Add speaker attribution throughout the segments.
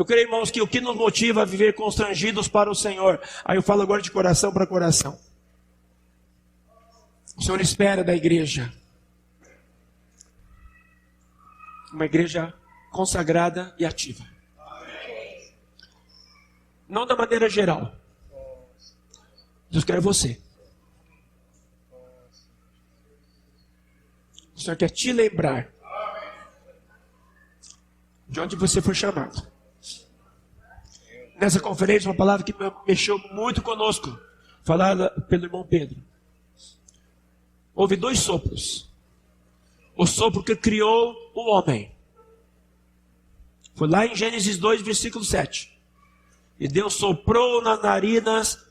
Speaker 1: Eu creio, irmãos, que o que nos motiva a viver constrangidos para o Senhor, aí eu falo agora de coração para coração. O Senhor espera da igreja uma igreja consagrada e ativa. Não da maneira geral. Deus quer você. O Senhor quer te lembrar de onde você foi chamado. Nessa conferência, uma palavra que mexeu muito conosco, falada pelo irmão Pedro. Houve 2 sopros. O sopro que criou o homem. Foi lá em Gênesis 2, versículo 7. E Deus soprou nas narinas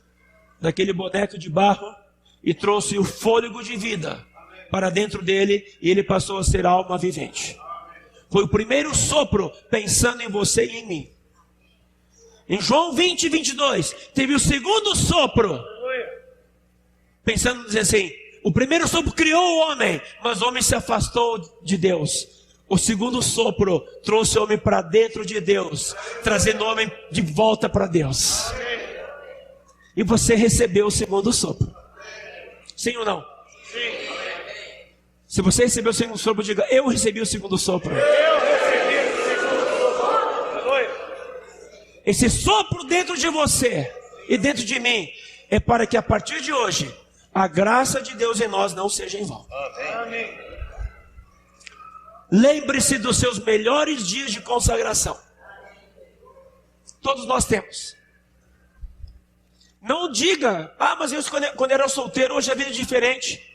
Speaker 1: daquele boneco de barro e trouxe o fôlego de vida para dentro dele, e ele passou a ser alma vivente. Foi o primeiro sopro pensando em você e em mim. Em João 20, 22, teve o segundo sopro, pensando, dizer assim, o primeiro sopro criou o homem, mas o homem se afastou de Deus. O segundo sopro trouxe o homem para dentro de Deus, trazendo o homem de volta para Deus. E você recebeu o segundo sopro. Sim ou não? Sim. Se você recebeu o segundo sopro, diga, eu recebi o segundo sopro. Esse sopro dentro de você e dentro de mim é para que a partir de hoje a graça de Deus em nós não seja em vão. Amém. Lembre-se dos seus melhores dias de consagração. Todos nós temos. Não diga, mas eu quando era solteiro, hoje a vida é diferente.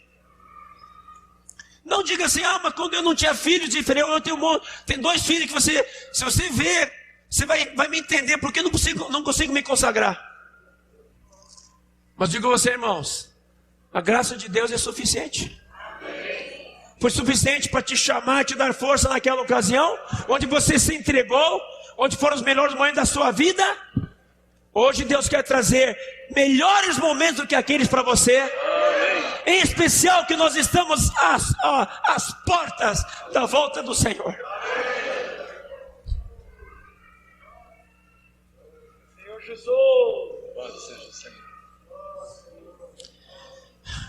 Speaker 1: Não diga assim, mas quando eu não tinha filhos, diferente. Eu tenho 2 filhos que você, se você ver, você vai me entender porque eu não consigo me consagrar. Mas digo a você, irmãos, a graça de Deus é suficiente. Foi suficiente para te chamar, te dar força naquela ocasião, onde você se entregou, onde foram os melhores momentos da sua vida. Hoje Deus quer trazer melhores momentos do que aqueles para você. Em especial que nós estamos às portas da volta do Senhor.
Speaker 2: Senhor Jesus.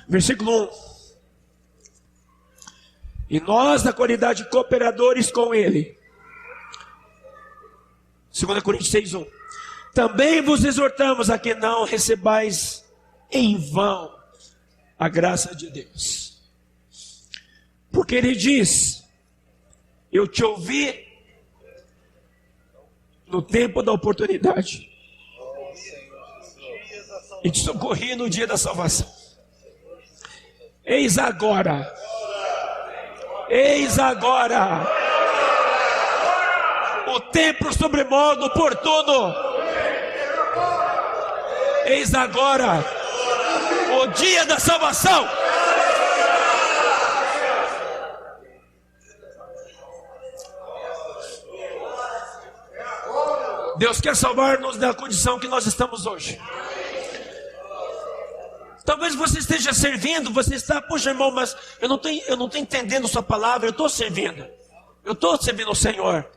Speaker 1: Versículo 1. E nós, na qualidade de cooperadores com Ele. 2 Coríntios 6:1. Também vos exortamos a que não recebais em vão a graça de Deus. Porque Ele diz, eu te ouvi no tempo da oportunidade. E te socorri no dia da salvação. Eis agora. Eis agora o tempo sobremodo oportuno. Eis agora o dia da salvação. Deus quer salvar-nos da condição que nós estamos hoje. Talvez você esteja servindo, você está, poxa irmão, mas eu não estou entendendo sua palavra, eu estou servindo o Senhor.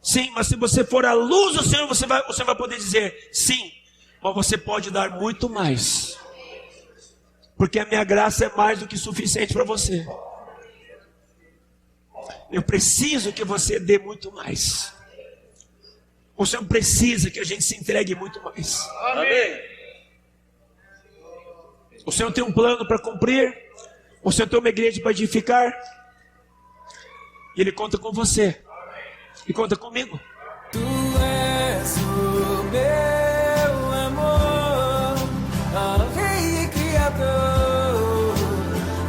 Speaker 1: Sim, mas se você for à luz do Senhor, você vai poder dizer, sim, mas você pode dar muito mais. Porque a minha graça é mais do que suficiente para você. Eu preciso que você dê muito mais. O Senhor precisa que a gente se entregue muito mais.
Speaker 2: Amém.
Speaker 1: O Senhor tem um plano para cumprir. O Senhor tem uma igreja para edificar. E Ele conta com você. E conta comigo.
Speaker 3: Tu és o meu amor, Rei e Criador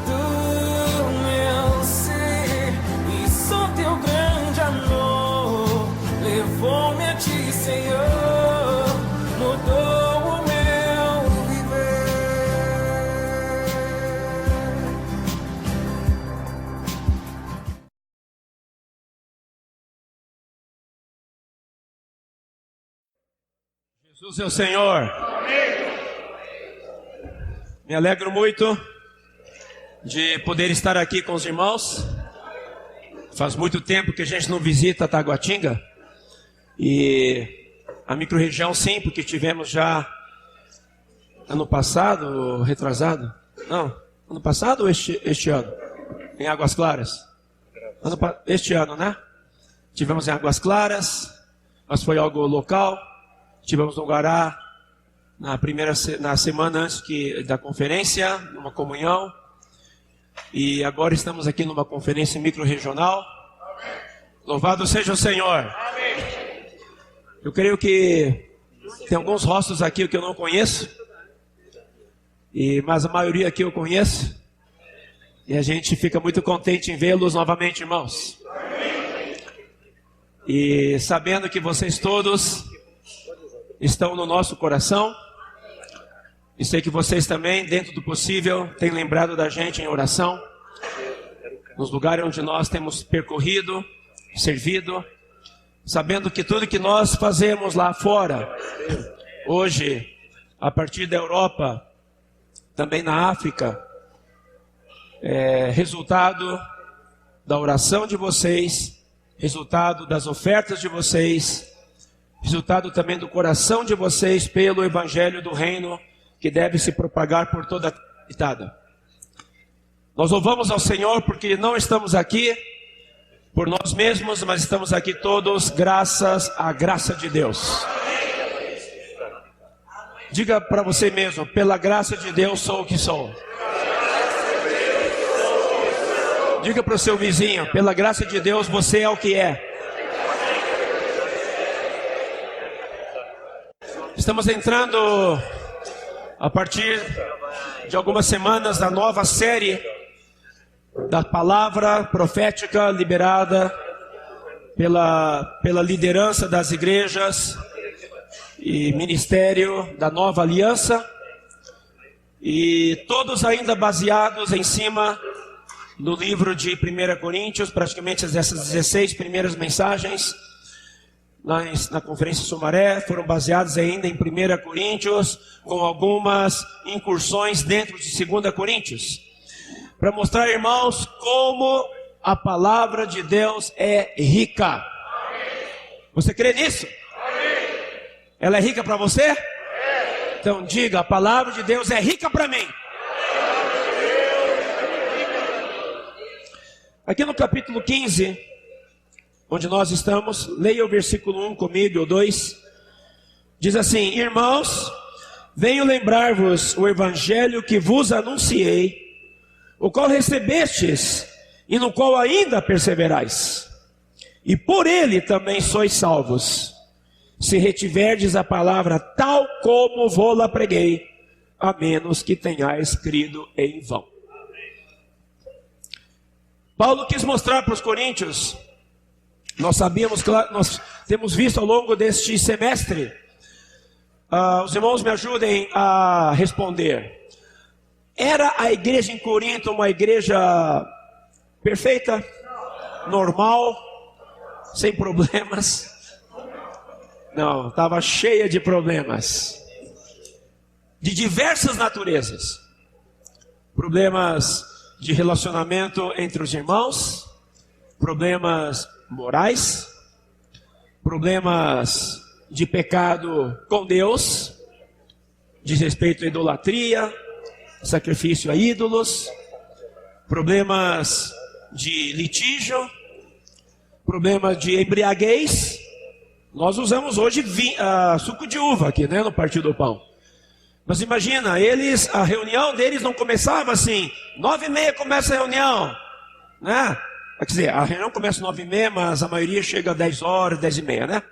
Speaker 3: do meu ser. E só teu grande amor levou-me a ti, Senhor. Mudou o meu viver.
Speaker 1: Jesus é o Senhor. Me alegro muito de poder estar aqui com os irmãos. Faz muito tempo que a gente não visita Taguatinga. E A microrregião sim, porque tivemos já ano passado, retrasado? Não, ano passado ou este ano? Em Águas Claras? Este ano, né? Tivemos em Águas Claras, mas foi algo local. Tivemos no Guará na semana antes da conferência, numa comunhão. E agora estamos aqui numa conferência microrregional. Louvado seja o Senhor. Eu creio que tem alguns rostos aqui que eu não conheço, mas a maioria aqui eu conheço. E a gente fica muito contente em vê-los novamente, irmãos. E sabendo que vocês todos estão no nosso coração. E sei que vocês também, dentro do possível, têm lembrado da gente em oração. Nos lugares onde nós temos percorrido, servido. Sabendo que tudo que nós fazemos lá fora, hoje, a partir da Europa, também na África, é resultado da oração de vocês, resultado das ofertas de vocês, resultado também do coração de vocês pelo Evangelho do Reino, que deve se propagar por toda a habitada. Nós louvamos ao Senhor porque não estamos aqui por nós mesmos, mas estamos aqui todos graças à graça de Deus. Diga para você mesmo: pela graça de Deus sou o que sou. Diga para o seu vizinho: pela graça de Deus você é o que é. Estamos entrando a partir de algumas semanas na nova série da palavra profética liberada pela liderança das igrejas e ministério da nova aliança, e todos ainda baseados em cima do livro de 1 Coríntios, praticamente essas 16 primeiras mensagens na conferência Sumaré foram baseadas ainda em 1 Coríntios, com algumas incursões dentro de 2 Coríntios, para mostrar, irmãos, como a palavra de Deus é rica. Você crê nisso? Ela é rica para você? Então diga: a palavra de Deus é rica para mim. Aqui no capítulo 15, onde nós estamos, leia o versículo 1 comigo, ou 2. Diz assim: irmãos, venho lembrar-vos o evangelho que vos anunciei, o qual recebestes e no qual ainda perseverais, e por ele também sois salvos, se retiverdes a palavra tal como vou-la preguei, a menos que tenhais crido em vão. Paulo quis mostrar para os coríntios, nós sabíamos, nós temos visto ao longo deste semestre, os irmãos me ajudem a responder. Era a igreja em Corinto uma igreja perfeita, normal, sem problemas? Não, estava cheia de problemas, de diversas naturezas. Problemas de relacionamento entre os irmãos, problemas morais, problemas de pecado com Deus, diz respeito à idolatria, sacrifício a ídolos, problemas de litígio, problemas de embriaguez. Nós usamos hoje suco de uva aqui, né, no Partido do Pão. Mas imagina, a reunião deles não começava assim, 9h30 começa a reunião, né? Quer dizer, a reunião começa 9h30, mas a maioria chega às 10 horas, 10h30, né?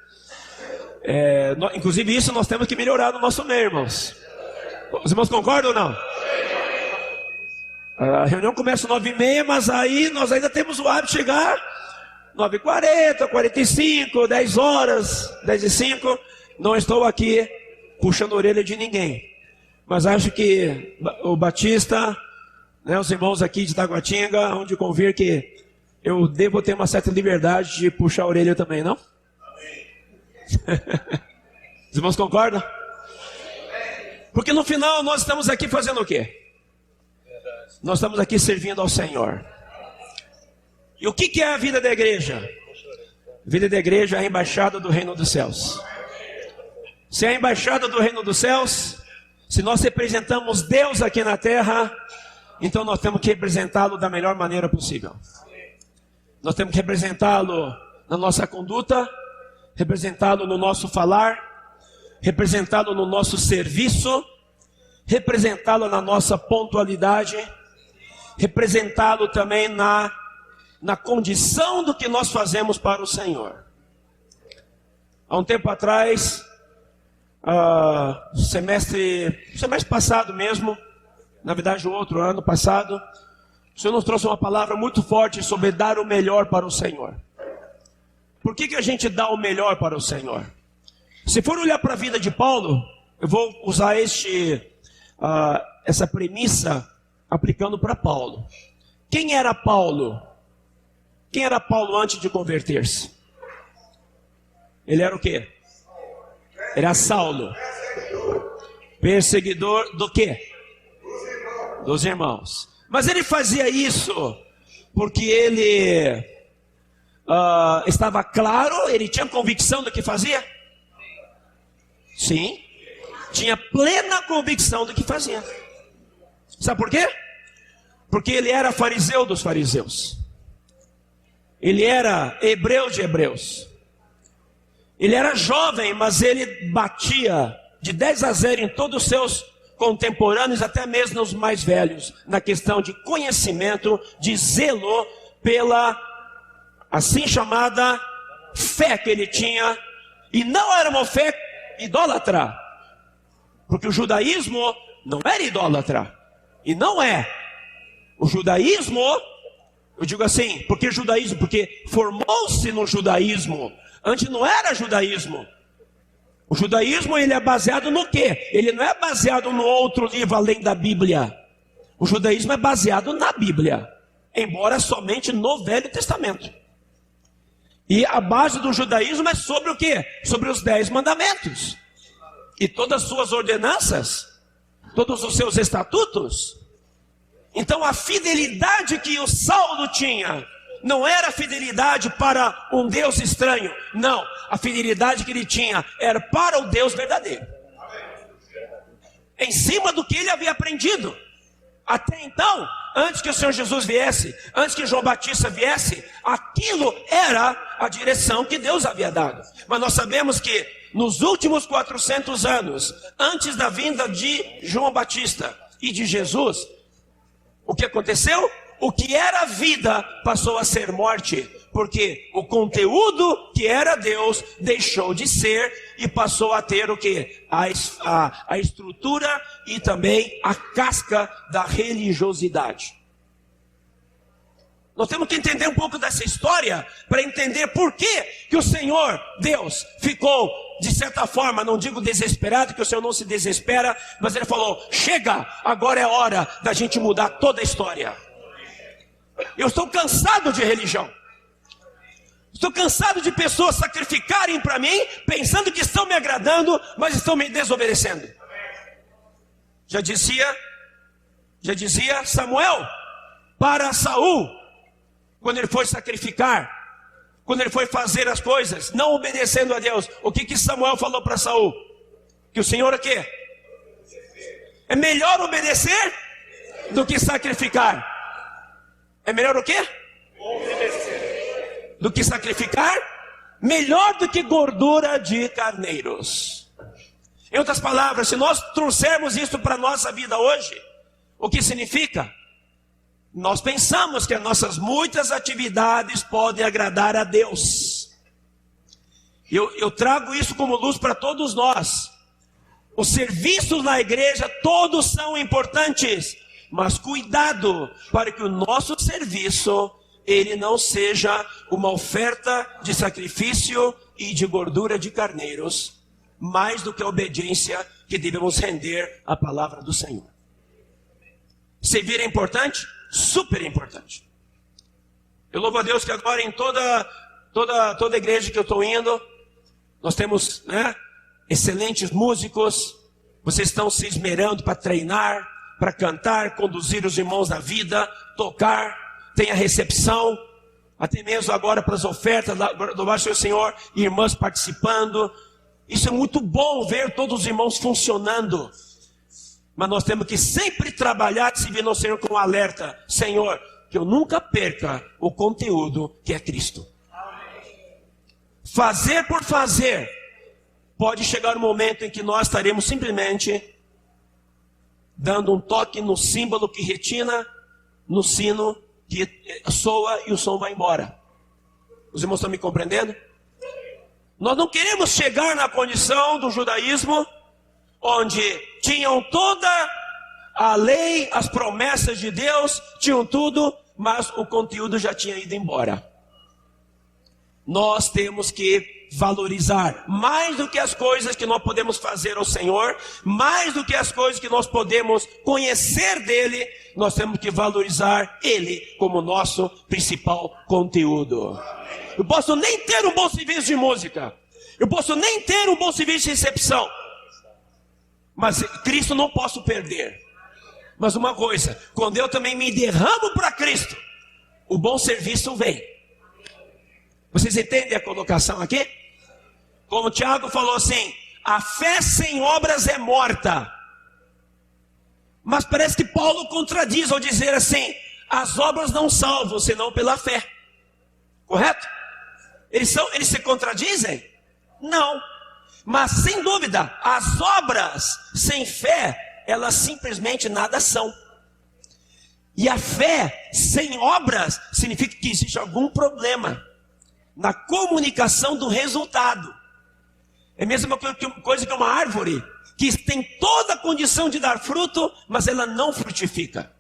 Speaker 1: Inclusive isso nós temos que melhorar no nosso meio, irmãos. Os irmãos concordam ou não? A reunião começa às 9h30, mas aí nós ainda temos o hábito de chegar 9h40, 45, 10 horas, 10h05. Não estou aqui puxando a orelha de ninguém, mas acho que o Batista, né, os irmãos aqui de Taguatinga, onde convir que eu devo ter uma certa liberdade de puxar a orelha também, não? Os irmãos concordam? Porque no final nós estamos aqui fazendo o quê? Nós estamos aqui servindo ao Senhor. E o que é a vida da igreja? A vida da igreja é a embaixada do reino dos céus. Se é a embaixada do reino dos céus, se nós representamos Deus aqui na terra, então nós temos que representá-lo da melhor maneira possível. Nós temos que representá-lo na nossa conduta, representá-lo no nosso falar, representá-lo no nosso serviço, representá-lo na nossa pontualidade, representá-lo também na condição do que nós fazemos para o Senhor. Há um tempo atrás, semestre passado mesmo, na verdade o outro ano passado, o Senhor nos trouxe uma palavra muito forte sobre dar o melhor para o Senhor. Por que a gente dá o melhor para o Senhor? Se for olhar para a vida de Paulo, eu vou usar essa premissa aplicando para Paulo. Quem era Paulo? Quem era Paulo antes de converter-se? Ele era o quê? Era Saulo. Perseguidor do quê? Dos irmãos. Mas ele fazia isso porque ele estava claro, ele tinha convicção do que fazia? Sim. Tinha plena convicção do que fazia. Sabe por quê? Porque ele era fariseu dos fariseus. Ele era hebreu de hebreus. Ele era jovem, mas ele batia de 10-0 em todos os seus contemporâneos, até mesmo os mais velhos, na questão de conhecimento, de zelo pela assim chamada fé que ele tinha. E não era uma fé idólatra, porque o judaísmo não era idólatra, e não é. O judaísmo, eu digo assim, porque judaísmo? Porque formou-se no judaísmo. Antes não era judaísmo. O judaísmo, ele é baseado no quê? Ele não é baseado no outro livro além da Bíblia. O judaísmo é baseado na Bíblia, embora somente no Velho Testamento. E a base do judaísmo é sobre o quê? Sobre os 10 mandamentos. E todas as suas ordenanças, todos os seus estatutos. Então a fidelidade que o Saulo tinha não era fidelidade para um Deus estranho. Não, a fidelidade que ele tinha era para o Deus verdadeiro. Em cima do que ele havia aprendido. Até então, antes que o Senhor Jesus viesse, antes que João Batista viesse, aquilo era a direção que Deus havia dado. Mas nós sabemos que nos últimos 400 anos, antes da vinda de João Batista e de Jesus, o que aconteceu? O que era vida passou a ser morte, porque o conteúdo que era Deus deixou de ser e passou a ter o que? A estrutura e também a casca da religiosidade. Nós temos que entender um pouco dessa história para entender por que o Senhor, Deus, ficou, de certa forma, não digo desesperado, que o Senhor não se desespera, mas Ele falou, chega, agora é hora da gente mudar toda a história. Eu estou cansado de religião. Estou cansado de pessoas sacrificarem para mim, pensando que estão me agradando, mas estão me desobedecendo. Já dizia Samuel para Saul, quando ele foi sacrificar, quando ele foi fazer as coisas, não obedecendo a Deus. O que Samuel falou para Saul? Que o Senhor o quê? É melhor obedecer do que sacrificar. É melhor o quê? Obedecer. Do que sacrificar? Melhor do que gordura de carneiros. Em outras palavras, se nós trouxermos isso para a nossa vida hoje, o que significa? Nós pensamos que as nossas muitas atividades podem agradar a Deus. Eu trago isso como luz para todos nós. Os serviços na igreja, todos são importantes. Mas cuidado para que o nosso serviço, ele não seja uma oferta de sacrifício e de gordura de carneiros, mais do que a obediência que devemos render à palavra do Senhor. Servir é importante? Super importante. Eu louvo a Deus que agora em toda igreja que eu estou indo, nós temos excelentes músicos, vocês estão se esmerando para treinar, para cantar, conduzir os irmãos na vida, tocar, tem a recepção, até mesmo agora para as ofertas, louvado seja o Senhor, irmãs participando, Isso é muito bom ver todos os irmãos funcionando. Mas nós temos que sempre trabalhar, servindo ao Senhor com alerta. Senhor, que eu nunca perca o conteúdo que é Cristo. Fazer por fazer, pode chegar um momento em que nós estaremos simplesmente dando um toque no símbolo que retina, no sino que soa e o som vai embora. Os irmãos estão me compreendendo? Nós não queremos chegar na condição do judaísmo, onde tinham toda a lei, as promessas de Deus, tinham tudo, mas o conteúdo já tinha ido embora. Nós temos que valorizar mais do que as coisas que nós podemos fazer ao Senhor, mais do que as coisas que nós podemos conhecer dele, nós temos que valorizar ele como nosso principal conteúdo. Eu posso nem ter um bom serviço de música, eu posso nem ter um bom serviço de recepção, mas Cristo não posso perder. Mas uma coisa, quando eu também me derramo para Cristo, o bom serviço vem. Vocês entendem a colocação aqui? Como o Tiago falou assim, a fé sem obras é morta. Mas parece que Paulo contradiz ao dizer assim, as obras não salvam, senão pela fé. Correto? Eles se contradizem? Não. Mas sem dúvida, as obras sem fé, elas simplesmente nada são. E a fé sem obras significa que existe algum problema na comunicação do resultado. É a mesma coisa que uma árvore que tem toda a condição de dar fruto, mas ela não frutifica.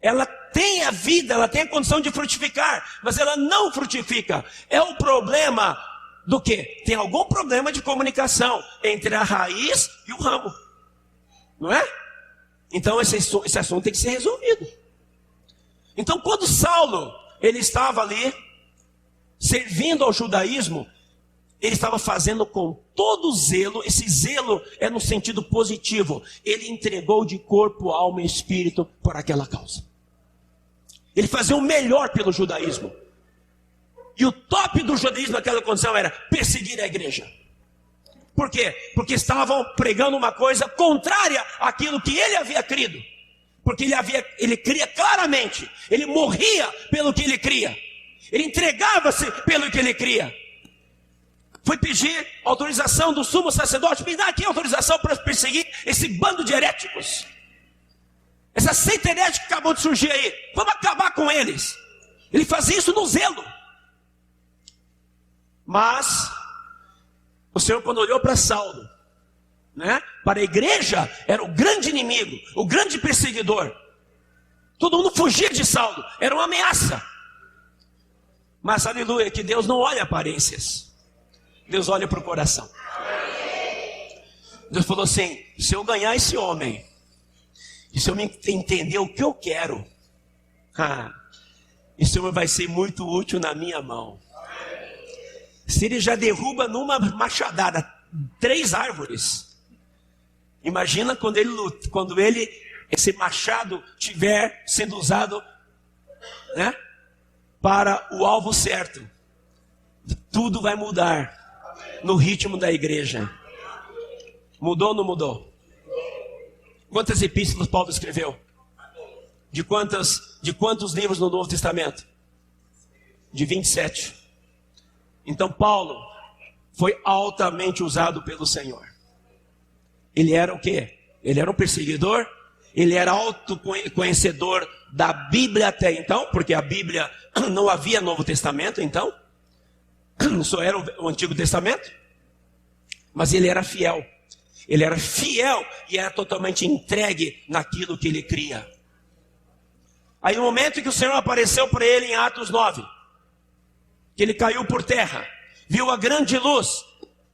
Speaker 1: Ela tem a vida, ela tem a condição de frutificar, mas ela não frutifica. É o problema do quê? Tem algum problema de comunicação entre a raiz e o ramo. Não é? Então esse assunto tem que ser resolvido. Então quando Saulo, ele estava ali, servindo ao judaísmo, ele estava fazendo com todo zelo. Esse zelo é no sentido positivo. Ele entregou de corpo, alma e espírito por aquela causa. Ele fazia o melhor pelo judaísmo. E o top do judaísmo naquela condição era perseguir a igreja. Por quê? Porque estavam pregando uma coisa contrária àquilo que ele havia crido. Porque ele cria claramente. Ele morria pelo que ele cria. Ele entregava-se pelo que ele cria. Foi pedir autorização do sumo sacerdote. Me dá aqui autorização para perseguir esse bando de heréticos. Essa seita herética que acabou de surgir aí. Vamos acabar com eles. Ele fazia isso no zelo. Mas o Senhor, quando olhou para Saulo, né, para a igreja, era o grande inimigo, o grande perseguidor. Todo mundo fugia de Saulo. Era uma ameaça. Mas aleluia, que Deus não olha aparências. Deus olha para o coração. Deus falou assim, se eu ganhar esse homem, e se eu me entender o que eu quero, esse homem vai ser muito útil na minha mão. Se ele já derruba numa machadada 3 árvores, imagina quando ele luta, quando esse machado estiver sendo usado, né, para o alvo certo. Tudo vai mudar no ritmo da igreja. Mudou ou não mudou? Quantas epístolas Paulo escreveu? De quantos livros no Novo Testamento? De 27. Então Paulo foi altamente usado pelo Senhor. Ele era o quê? Ele era um perseguidor. Ele era autoconhecedor da Bíblia até então, porque a Bíblia não havia Novo Testamento então, só era o Antigo Testamento. Mas ele era fiel. Ele era fiel e era totalmente entregue naquilo que ele cria. Aí no momento que o Senhor apareceu para ele em Atos 9, que ele caiu por terra, viu a grande luz,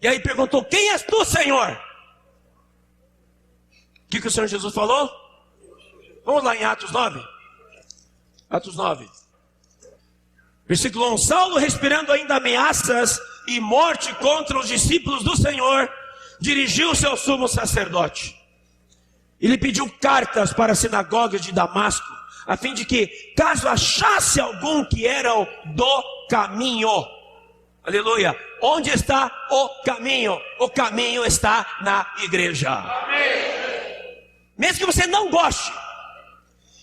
Speaker 1: e aí perguntou, quem és tu, Senhor? O que o Senhor Jesus falou? Vamos lá em Atos 9. Atos 9. Versículo 1. Saulo, respirando ainda ameaças e morte contra os discípulos do Senhor, dirigiu-se ao sumo sacerdote. Ele pediu cartas para as sinagogas de Damasco, a fim de que, caso achasse algum que era do caminho, Aleluia. Onde está o caminho? O caminho está na igreja. Mesmo que você não goste,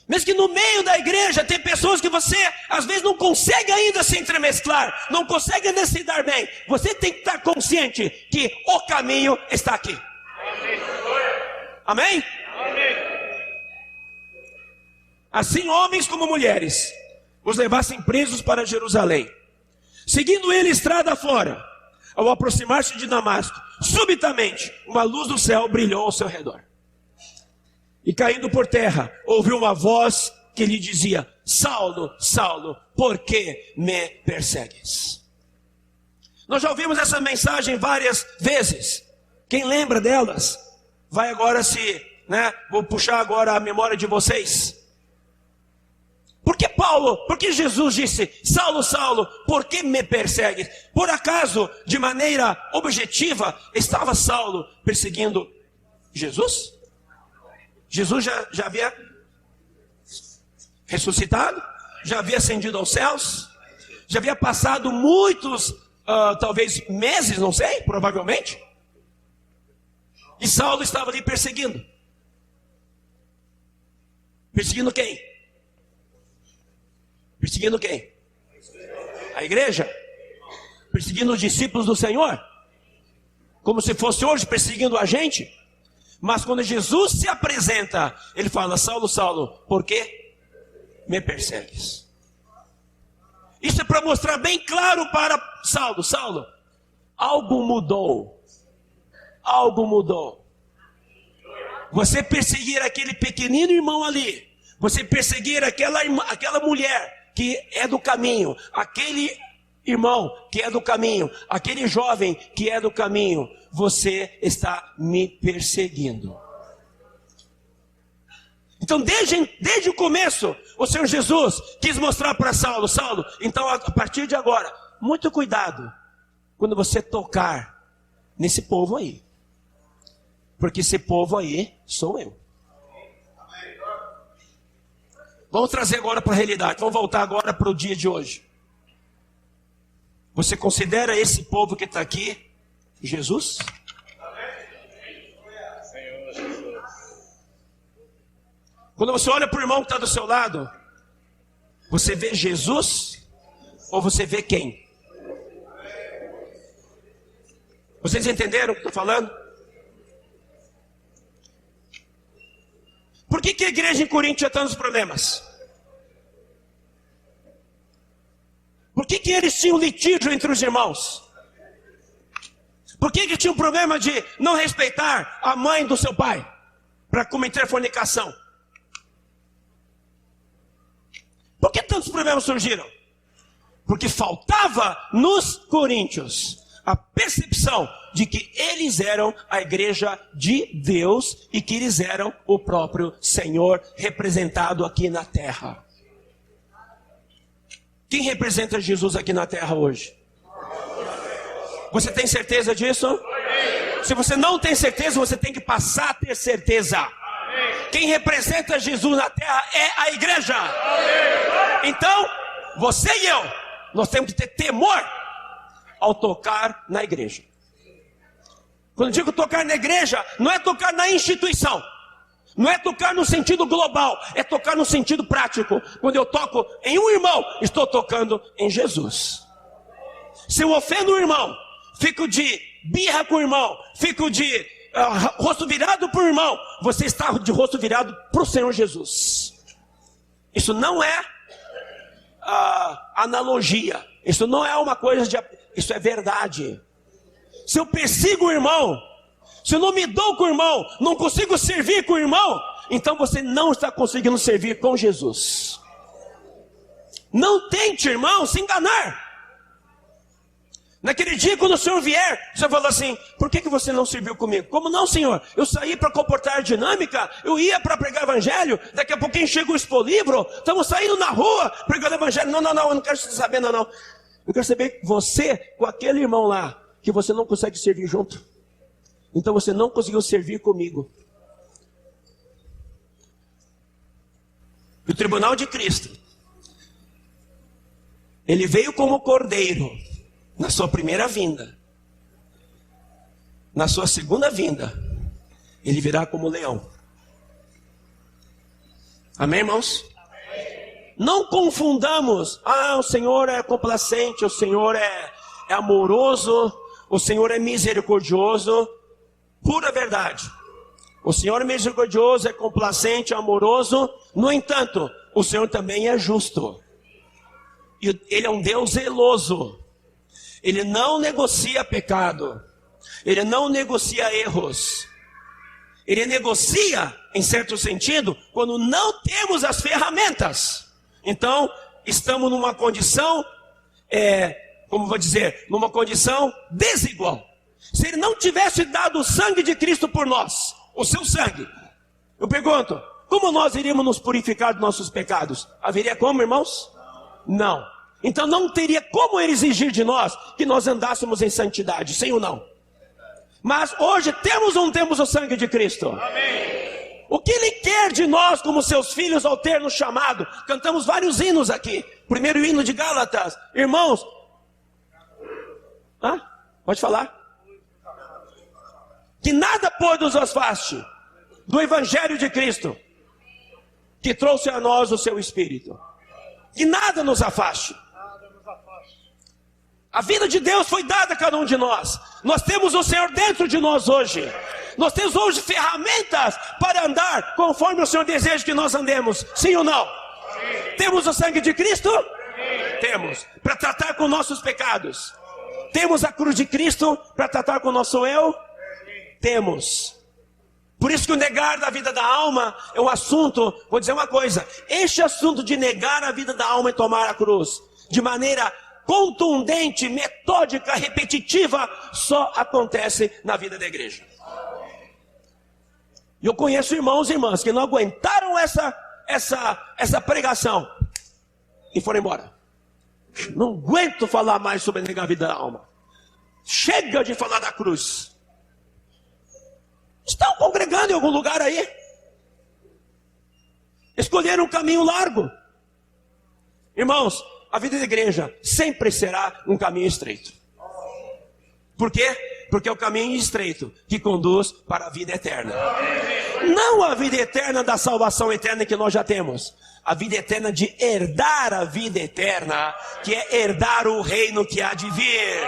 Speaker 1: mesmo que no meio da igreja tem pessoas que você às vezes não consegue ainda se entremesclar, não consegue ainda se dar bem, você tem que estar consciente que o caminho está aqui. Amém? Assim homens como mulheres os levassem presos para Jerusalém. Seguindo ele estrada fora, ao aproximar-se de Damasco, subitamente uma luz do céu brilhou ao seu redor. E caindo por terra, ouviu uma voz que lhe dizia: Saulo, Saulo, por que me persegues? Nós já ouvimos essa mensagem várias vezes. Quem lembra delas? Vai agora vou puxar agora a memória de vocês. Por que Jesus disse: Saulo, Saulo, por que me persegues? Por acaso, de maneira objetiva, estava Saulo perseguindo Jesus? Jesus já havia ressuscitado, já havia ascendido aos céus, já havia passado muitos, talvez meses, não sei, provavelmente. E Saulo estava ali perseguindo. Perseguindo quem? Perseguindo quem? A igreja? Perseguindo os discípulos do Senhor? Como se fosse hoje perseguindo a gente? Mas quando Jesus se apresenta, ele fala: Saulo, Saulo, por que me persegues? Isso é para mostrar bem claro para Saulo: Saulo, algo mudou. Algo mudou. Você perseguir aquele pequenino irmão ali, você perseguir aquela mulher que é do caminho, aquele irmão que é do caminho, aquele jovem que é do caminho, você está me perseguindo. Então desde o começo, o Senhor Jesus quis mostrar para Saulo: Saulo, então a partir de agora, muito cuidado quando você tocar nesse povo aí, porque esse povo aí sou eu. Vamos trazer agora para a realidade, vamos voltar agora para o dia de hoje. Você considera esse povo que está aqui Jesus? Quando você olha para o irmão que está do seu lado, você vê Jesus ou você vê quem? Vocês entenderam o que eu estou falando? Por que a igreja em Corinto tinha tantos problemas? Por que eles tinham litígio entre os irmãos? Por que tinha um problema de não respeitar a mãe do seu pai para cometer fornicação? Por que tantos problemas surgiram? Porque faltava nos coríntios a percepção de que eles eram a igreja de Deus e que eles eram o próprio Senhor representado aqui na terra. Quem representa Jesus aqui na terra hoje? Você tem certeza disso? Se você não tem certeza, você tem que passar a ter certeza. Quem representa Jesus na terra é a igreja. Então, você e eu, nós temos que ter temor ao tocar na igreja. Quando eu digo tocar na igreja, não é tocar na instituição, não é tocar no sentido global, é tocar no sentido prático. Quando eu toco em um irmão, estou tocando em Jesus. Se eu ofendo o irmão, fico de birra com o irmão, fico de rosto virado para o irmão, você está de rosto virado para o Senhor Jesus. Isso não é analogia, isso não é uma coisa de... Isso é verdade. Se eu persigo o irmão, se eu não me dou com o irmão, não consigo servir com o irmão, então você não está conseguindo servir com Jesus. Não tente, irmão, se enganar. Naquele dia, quando o Senhor vier, você falou assim: por que você não serviu comigo? Como não, Senhor? Eu saí para comportar a dinâmica, eu ia para pregar evangelho, daqui a pouquinho chega o expolíbrio, estamos saindo na rua, pregando evangelho. Não, eu não quero saber, não. Eu quero saber você, com aquele irmão lá, que você não consegue servir junto. Então você não conseguiu servir comigo. O tribunal de Cristo, ele veio como cordeiro, na sua primeira vinda, na sua segunda vinda, ele virá como leão. Amém, irmãos? Amém. Não confundamos, o Senhor é complacente, o Senhor é amoroso, o Senhor é misericordioso. Pura verdade. O Senhor é misericordioso, é complacente, é amoroso. No entanto, o Senhor também é justo. E Ele é um Deus zeloso. Ele não negocia pecado. Ele não negocia erros. Ele negocia, em certo sentido, quando não temos as ferramentas. Então, estamos numa condição, como vou dizer, numa condição desigual. Se Ele não tivesse dado o sangue de Cristo por nós, o seu sangue, eu pergunto, como nós iríamos nos purificar dos nossos pecados? Haveria como, irmãos? Não. Então não teria como Ele exigir de nós que nós andássemos em santidade, sim ou não? Mas hoje temos ou não temos o sangue de Cristo? Amém. O que Ele quer de nós como seus filhos ao ter nos chamado? Cantamos vários hinos aqui. Primeiro hino de Gálatas. Irmãos, pode falar. Que nada pode nos afaste do Evangelho de Cristo, que trouxe a nós o seu Espírito. Que nada nos afaste. A vida de Deus foi dada a cada um de nós. Nós temos o Senhor dentro de nós hoje. Nós temos hoje ferramentas para andar conforme o Senhor deseja que nós andemos. Sim ou não? Sim. Temos o sangue de Cristo? Sim. Temos. Para tratar com nossos pecados. Temos a cruz de Cristo para tratar com o nosso eu? Sim. Temos. Por isso que o negar da vida da alma é um assunto, vou dizer uma coisa. Este assunto de negar a vida da alma e tomar a cruz, de maneira contundente, metódica, repetitiva, só acontece na vida da igreja. E eu conheço irmãos e irmãs que não aguentaram essa pregação e foram embora. Não aguento falar mais sobre negar a vida da alma. Chega de falar da cruz. Estão congregando em algum lugar aí? Escolheram um caminho largo. Irmãos, a vida da igreja sempre será um caminho estreito. Por quê? Porque é o caminho estreito que conduz para a vida eterna. Não a vida eterna da salvação eterna que nós já temos. A vida eterna de herdar a vida eterna, que é herdar o reino que há de vir.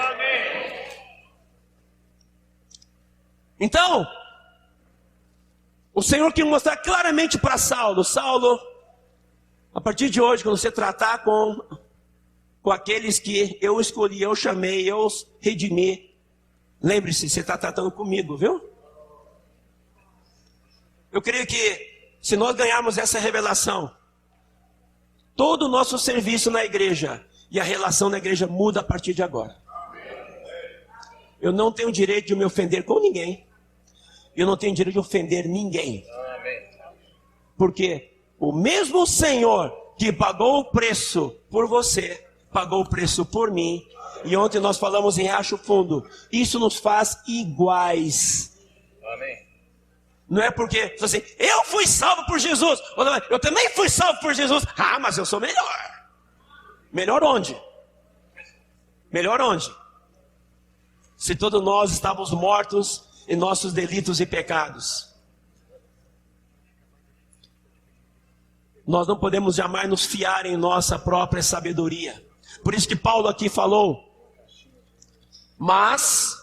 Speaker 1: Então, o Senhor quer mostrar claramente para Saulo, a partir de hoje, quando você tratar com aqueles que eu escolhi, eu chamei, eu redimi, lembre-se, você está tratando comigo, viu? Eu creio que se nós ganharmos essa revelação, todo o nosso serviço na igreja e a relação na igreja muda a partir de agora. Eu não tenho direito de me ofender com ninguém. Eu não tenho direito de ofender ninguém. Porque o mesmo Senhor que pagou o preço por você, pagou o preço por mim. E ontem nós falamos em Riacho Fundo. Isso nos faz iguais. Amém. Não é porque assim, eu fui salvo por Jesus. Eu também fui salvo por Jesus. Mas eu sou melhor. Melhor onde? Melhor onde? Se todos nós estávamos mortos em nossos delitos e pecados. Nós não podemos jamais nos fiar em nossa própria sabedoria. Por isso que Paulo aqui falou. Mas,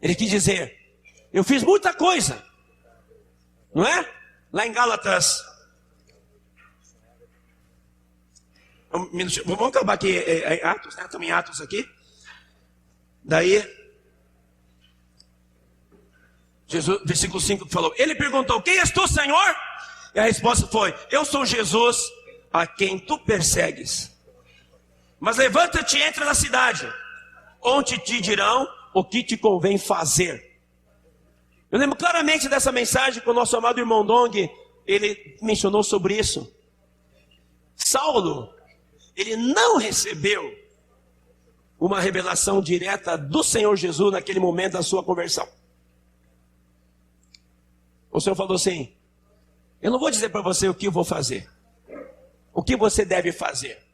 Speaker 1: ele quis dizer, eu fiz muita coisa. Não é? Lá em Gálatas. Vamos acabar aqui em Atos, né? Estamos em Atos aqui. Daí, Jesus, versículo 5 falou, ele perguntou, quem és tu, Senhor? E a resposta foi, eu sou Jesus, a quem tu persegues. Mas levanta-te e entra na cidade, onde te dirão o que te convém fazer. Eu lembro claramente dessa mensagem que o nosso amado irmão Dong, ele mencionou sobre isso. Saulo, ele não recebeu uma revelação direta do Senhor Jesus naquele momento da sua conversão. O Senhor falou assim, eu não vou dizer para você o que eu vou fazer, o que você deve fazer.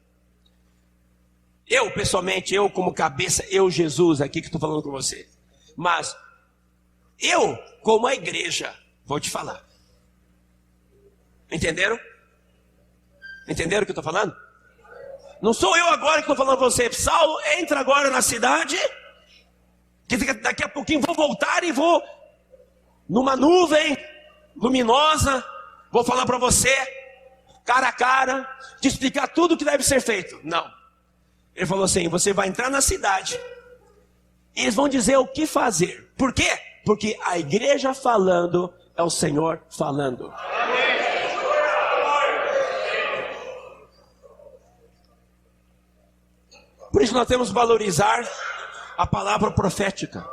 Speaker 1: Eu, pessoalmente, eu como cabeça, eu, Jesus, aqui que estou falando com você. Mas eu, como a igreja, vou te falar. Entenderam? Entenderam o que eu estou falando? Não sou eu agora que estou falando com você. Saulo, entra agora na cidade, que daqui a pouquinho vou voltar e vou numa nuvem luminosa, vou falar para você, cara a cara, te explicar tudo o que deve ser feito. Não. Ele falou assim, você vai entrar na cidade, e eles vão dizer o que fazer. Por quê? Porque a igreja falando é o Senhor falando. Por isso nós temos que valorizar a palavra profética.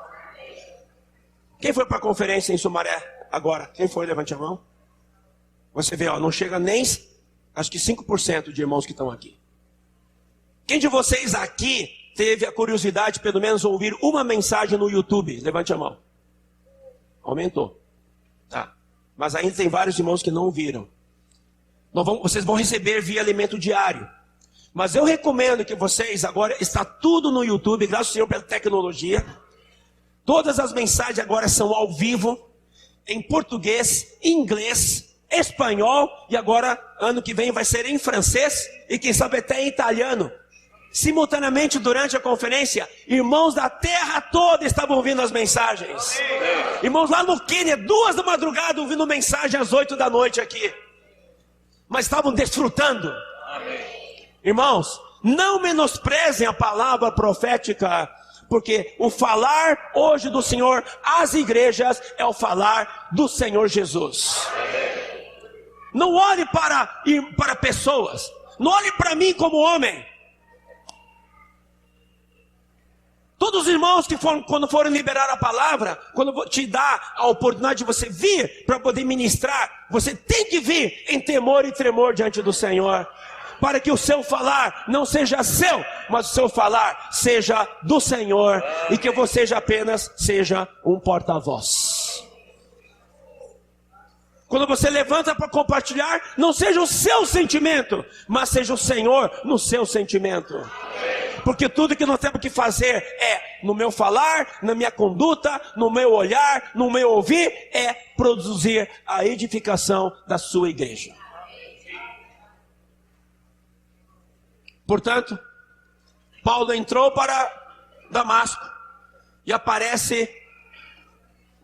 Speaker 1: Quem foi para a conferência em Sumaré agora? Quem foi? Levante a mão. Você vê, ó, não chega nem, acho que 5% de irmãos que estão aqui. Quem de vocês aqui teve a curiosidade, pelo menos, ouvir uma mensagem no YouTube? Levante a mão. Aumentou. Tá. Mas ainda tem vários irmãos que não ouviram. Vocês vão receber via alimento diário. Mas eu recomendo que vocês, agora está tudo no YouTube, graças ao Senhor pela tecnologia. Todas as mensagens agora são ao vivo, em português, inglês, espanhol, e agora, ano que vem, vai ser em francês, e quem sabe até em italiano. Simultaneamente, durante a conferência, irmãos da terra toda estavam ouvindo as mensagens. Irmãos lá no Quênia, 2 da madrugada, ouvindo mensagem às 8 da noite aqui. Mas estavam desfrutando. Irmãos, não menosprezem a palavra profética, porque o falar hoje do Senhor às igrejas é o falar do Senhor Jesus. Não olhe para pessoas, não olhe para mim como homem. Todos os irmãos que quando forem liberar a palavra, quando te dá a oportunidade de você vir para poder ministrar, você tem que vir em temor e tremor diante do Senhor, para que o seu falar não seja seu, mas o seu falar seja do Senhor, e que você apenas seja um porta-voz. Quando você levanta para compartilhar, não seja o seu sentimento, mas seja o Senhor no seu sentimento. Porque tudo que nós temos que fazer é, no meu falar, na minha conduta, no meu olhar, no meu ouvir, é produzir a edificação da sua igreja. Portanto, Paulo entrou para Damasco e aparece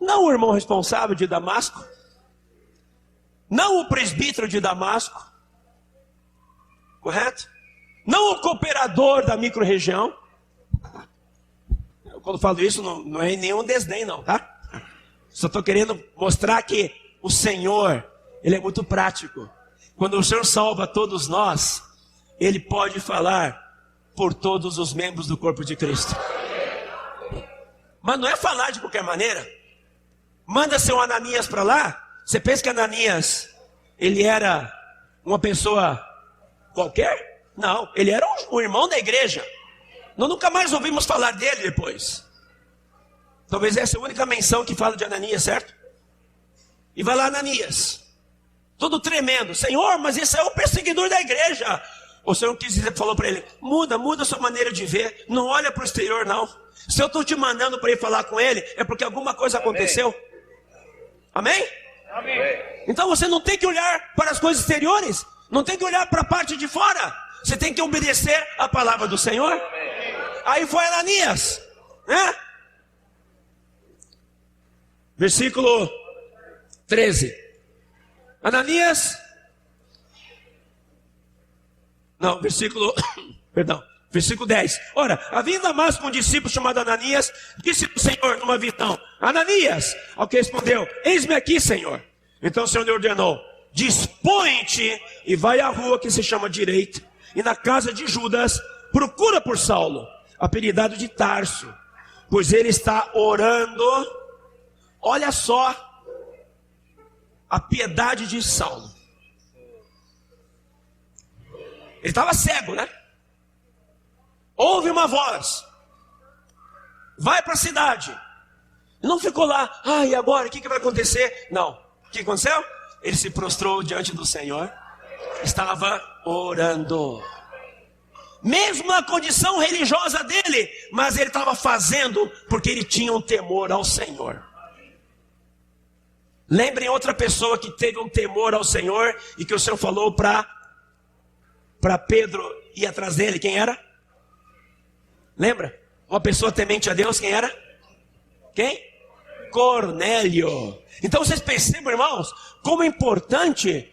Speaker 1: não o irmão responsável de Damasco, não o presbítero de Damasco, correto? Não o cooperador da micro-região. Quando falo isso, não é nenhum desdém não, tá? Só estou querendo mostrar que o Senhor, Ele é muito prático. Quando o Senhor salva todos nós, Ele pode falar por todos os membros do corpo de Cristo. Mas não é falar de qualquer maneira. Manda seu Ananias para lá. Você pensa que Ananias, ele era uma pessoa qualquer? Não, ele era um irmão da igreja. Nós nunca mais ouvimos falar dele depois. Talvez essa é a única menção que fala de Ananias, certo? E vai lá Ananias, todo tremendo. Senhor, mas esse é o perseguidor da igreja. O Senhor falou para ele, muda a sua maneira de ver, não olha para o exterior não. Se eu estou te mandando para ir falar com ele, é porque alguma coisa aconteceu. Amém? Amém? Então você não tem que olhar para as coisas exteriores, não tem que olhar para a parte de fora, você tem que obedecer a palavra do Senhor. Aí foi Ananias, né? Versículo 13. Ananias... Não, versículo 10. Ora, havia em Damasco um discípulo chamado Ananias, disse o Senhor numa visão, Ananias, ao que respondeu, eis-me aqui, Senhor. Então o Senhor lhe ordenou, dispõe-te e vai à rua que se chama Direita, e na casa de Judas, procura por Saulo, apelidado de Tarso, pois ele está orando. Olha só a piedade de Saulo. Ele estava cego, né? Ouve uma voz. Vai para a cidade. Não ficou lá. E agora? O que vai acontecer? Não. O que aconteceu? Ele se prostrou diante do Senhor. Estava orando. mesmo na condição religiosa dele, mas ele estava fazendo porque ele tinha um temor ao Senhor. Lembrem outra pessoa que teve um temor ao Senhor e que o Senhor falou para Pedro ir atrás dele. Quem era? Lembra? Uma pessoa temente a Deus, quem era? Quem? Cornélio. Então vocês percebam, irmãos, como é importante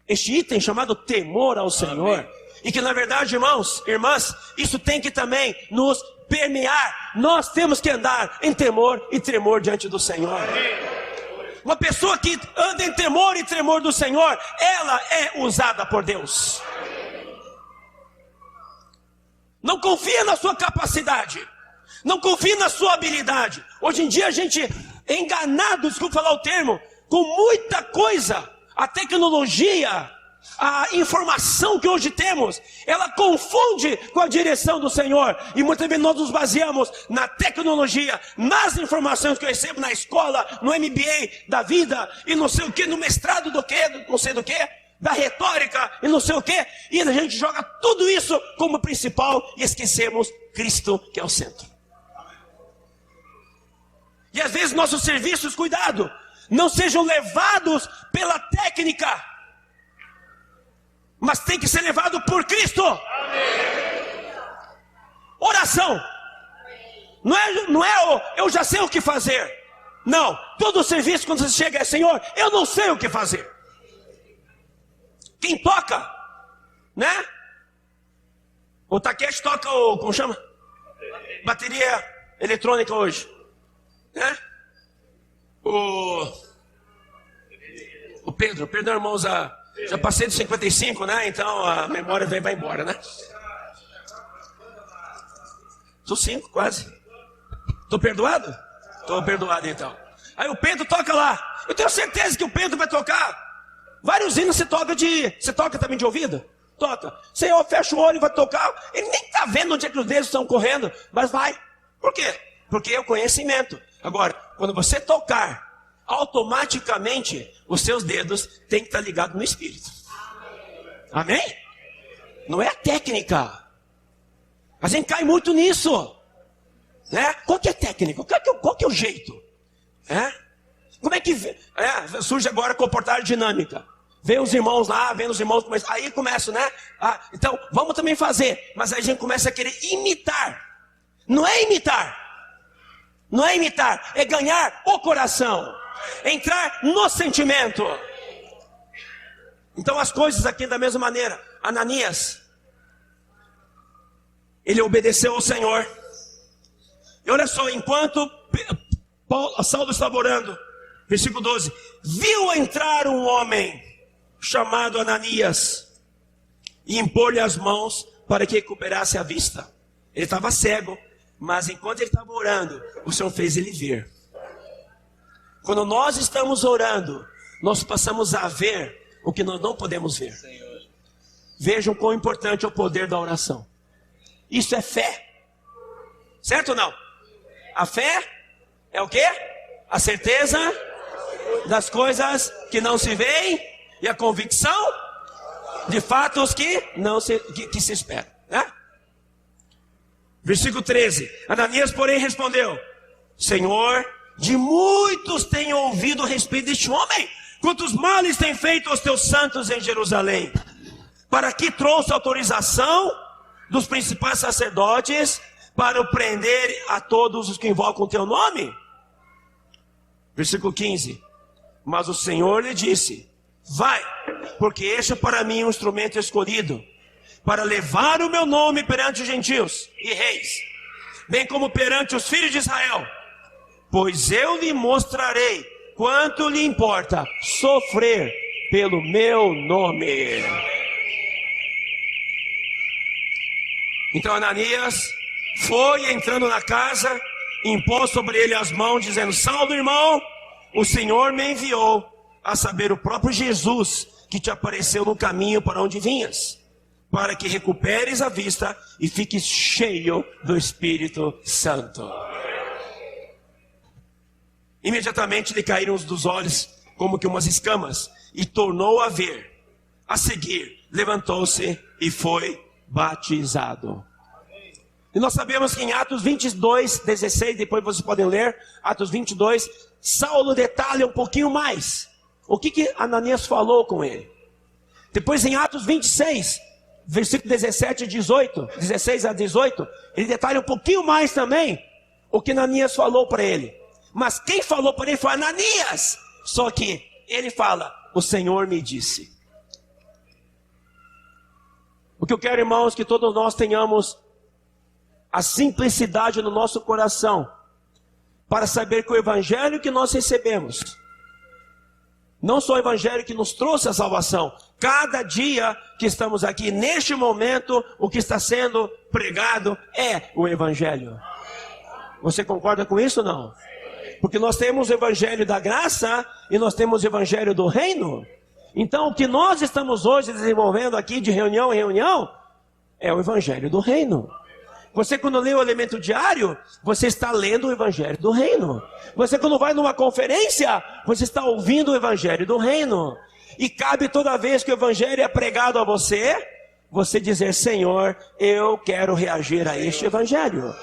Speaker 1: este item chamado temor ao Senhor. Amém. E que na verdade, irmãos, irmãs, isso tem que também nos permear. Nós temos que andar em temor e tremor diante do Senhor. Amém. Uma pessoa que anda em temor e tremor do Senhor, ela é usada por Deus. Não confia na sua capacidade, não confia na sua habilidade. Hoje em dia a gente é enganado, desculpa falar o termo, com muita coisa. A tecnologia, a informação que hoje temos, ela confunde com a direção do Senhor. E muitas vezes nós nos baseamos na tecnologia, nas informações que eu recebo na escola, no MBA da vida, e não sei o que, no mestrado do que, não sei do que, da retórica, e não sei o que. E a gente joga tudo isso como principal e esquecemos Cristo, que é o centro. E às vezes nossos serviços, cuidado, não sejam levados pela técnica, mas tem que ser levado por Cristo. Amém. Oração. Não é eu já sei o que fazer. Não, todo serviço quando você chega é: Senhor, eu não sei o que fazer. Quem toca, né? O Takeshi toca como chama? Bateria eletrônica hoje, né? O Pedro, irmãos, já passei de 55, né? Então a memória vai embora, né? Sou 5, quase. Tô perdoado? Tô perdoado então. Aí o Pedro toca lá. Eu tenho certeza que o Pedro vai tocar vários hinos. Você toca também de ouvido? Toca. Senhor, fecha o olho e vai tocar. Ele nem está vendo onde é que os dedos estão correndo, mas vai. Por quê? Porque é o conhecimento. Agora, quando você tocar, automaticamente os seus dedos têm que estar ligados no Espírito. Amém? Não é a técnica. A gente cai muito nisso, né? Qual que é a técnica? Qual que é o jeito? Como é que surge agora a comportagem dinâmica? Vem os irmãos lá, aí começa, né? Então, vamos também fazer. Mas aí a gente começa a querer imitar. Não é imitar. Não é imitar, é ganhar o coração. Entrar no sentimento. Então as coisas aqui da mesma maneira. Ananias, ele obedeceu ao Senhor. E olha só, enquanto Saulo estava orando, versículo 12: viu entrar um homem chamado Ananias e impor-lhe as mãos para que recuperasse a vista. Ele estava cego, mas enquanto ele estava orando, o Senhor fez ele ver. Quando nós estamos orando, nós passamos a ver o que nós não podemos ver. Vejam quão importante é o poder da oração. Isso é fé. Certo ou não? A fé é o quê? A certeza das coisas que não se veem e a convicção de fatos que se esperam, né? Versículo 13. Ananias, porém, respondeu: Senhor, de muitos tenho ouvido a respeito deste homem, quantos males tem feito aos teus santos em Jerusalém. Para que trouxe autorização dos principais sacerdotes para o prender a todos os que invocam o teu nome? Versículo 15. Mas o Senhor lhe disse: vai, porque este é para mim um instrumento escolhido, para levar o meu nome perante os gentios e reis, bem como perante os filhos de Israel. Pois eu lhe mostrarei quanto lhe importa sofrer pelo meu nome. Então Ananias foi entrando na casa, impôs sobre ele as mãos, dizendo: Saulo, irmão, o Senhor me enviou, a saber, o próprio Jesus, que te apareceu no caminho para onde vinhas, para que recuperes a vista e fiques cheio do Espírito Santo. Imediatamente lhe caíram dos olhos como que umas escamas, e tornou a ver. A seguir, levantou-se e foi batizado. E nós sabemos que em Atos 22, 16, depois vocês podem ler, Atos 22, Saulo detalha um pouquinho mais o que Ananias falou com ele. Depois em Atos 26, versículo 17 e 18, 16 a 18, ele detalha um pouquinho mais também o que Ananias falou para ele. Mas quem falou para ele foi Ananias. Só que ele fala, o Senhor me disse. O que eu quero, irmãos, que todos nós tenhamos a simplicidade no nosso coração, para saber que o evangelho que nós recebemos, não só o evangelho que nos trouxe a salvação, cada dia que estamos aqui, neste momento, o que está sendo pregado é o evangelho. Você concorda com isso ou não? Porque nós temos o evangelho da graça e nós temos o evangelho do reino. Então o que nós estamos hoje desenvolvendo aqui de reunião em reunião é o evangelho do reino. Você quando lê o elemento diário, você está lendo o evangelho do reino. Você quando vai numa conferência, você está ouvindo o evangelho do reino. E cabe toda vez que o evangelho é pregado a você, você dizer, Senhor, eu quero reagir a este evangelho.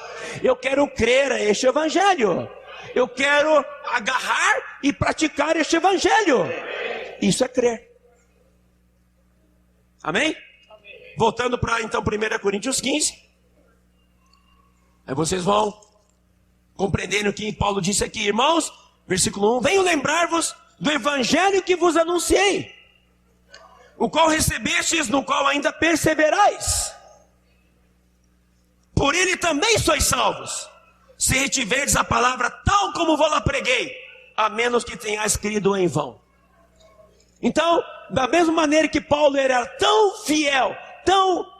Speaker 1: Eu quero crer a este evangelho. Eu quero agarrar e praticar este evangelho. Isso é crer. Amém? Voltando para então 1 Coríntios 15. Aí vocês vão compreendendo o que Paulo disse aqui, irmãos. Versículo 1. Venho lembrar-vos do evangelho que vos anunciei, o qual recebestes, no qual ainda perseverais. Por ele também sois salvos, se retiverdes a palavra tal como vos-la preguei, a menos que tenhais crido em vão. Então, da mesma maneira que Paulo era tão fiel, tão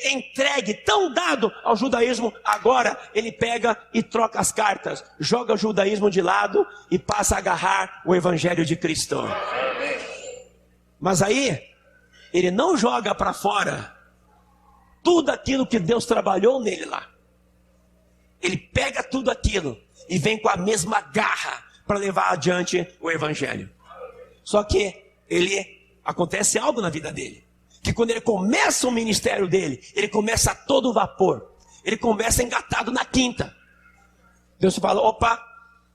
Speaker 1: entregue, tão dado ao judaísmo, agora ele pega e troca as cartas, joga o judaísmo de lado e passa a agarrar o evangelho de Cristo. Mas aí, ele não joga para fora tudo aquilo que Deus trabalhou nele lá. Ele pega tudo aquilo e vem com a mesma garra para levar adiante o evangelho. Só que acontece algo na vida dele, que quando ele começa o ministério dele, ele começa a todo vapor, ele começa engatado na quinta. Deus fala, opa,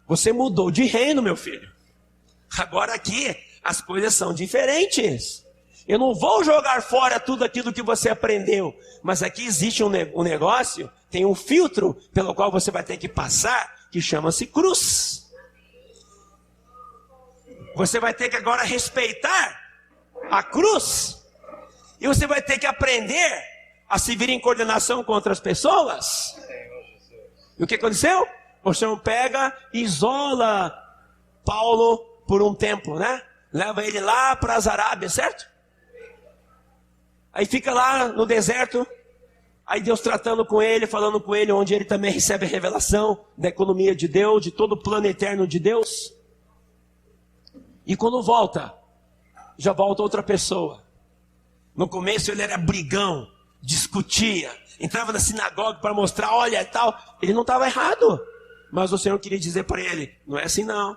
Speaker 1: você mudou de reino, meu filho. Agora aqui as coisas são diferentes. Eu não vou jogar fora tudo aquilo que você aprendeu, mas aqui existe um negócio, tem um filtro pelo qual você vai ter que passar, que chama-se cruz. Você vai ter que agora respeitar a cruz. E você vai ter que aprender a se vir em coordenação com outras pessoas. E o que aconteceu? O Senhor pega e isola Paulo por um tempo, né? Leva ele lá para as Arábias, certo? Aí fica lá no deserto. Aí Deus tratando com ele, falando com ele, onde ele também recebe a revelação da economia de Deus, de todo o plano eterno de Deus. E quando volta, já volta outra pessoa. No começo ele era brigão, discutia, entrava na sinagoga para mostrar, olha e tal. Ele não estava errado, mas o Senhor queria dizer para ele, não é assim não.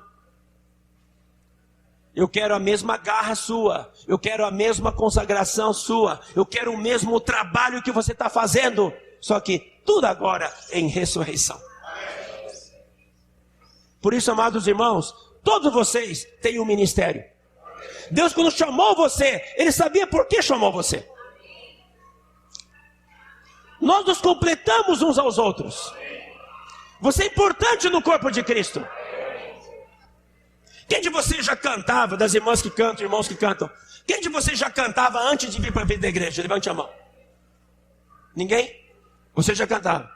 Speaker 1: Eu quero a mesma garra sua, eu quero a mesma consagração sua, eu quero o mesmo trabalho que você está fazendo, só que tudo agora em ressurreição. Por isso, amados irmãos, todos vocês têm um ministério. Deus quando chamou você, Ele sabia por que chamou você. Nós nos completamos uns aos outros. Você é importante no corpo de Cristo. Quem de vocês já cantava, das irmãs que cantam, irmãos que cantam, quem de vocês já cantava antes de vir para a vida da igreja? Levante a mão. Ninguém? Você já cantava?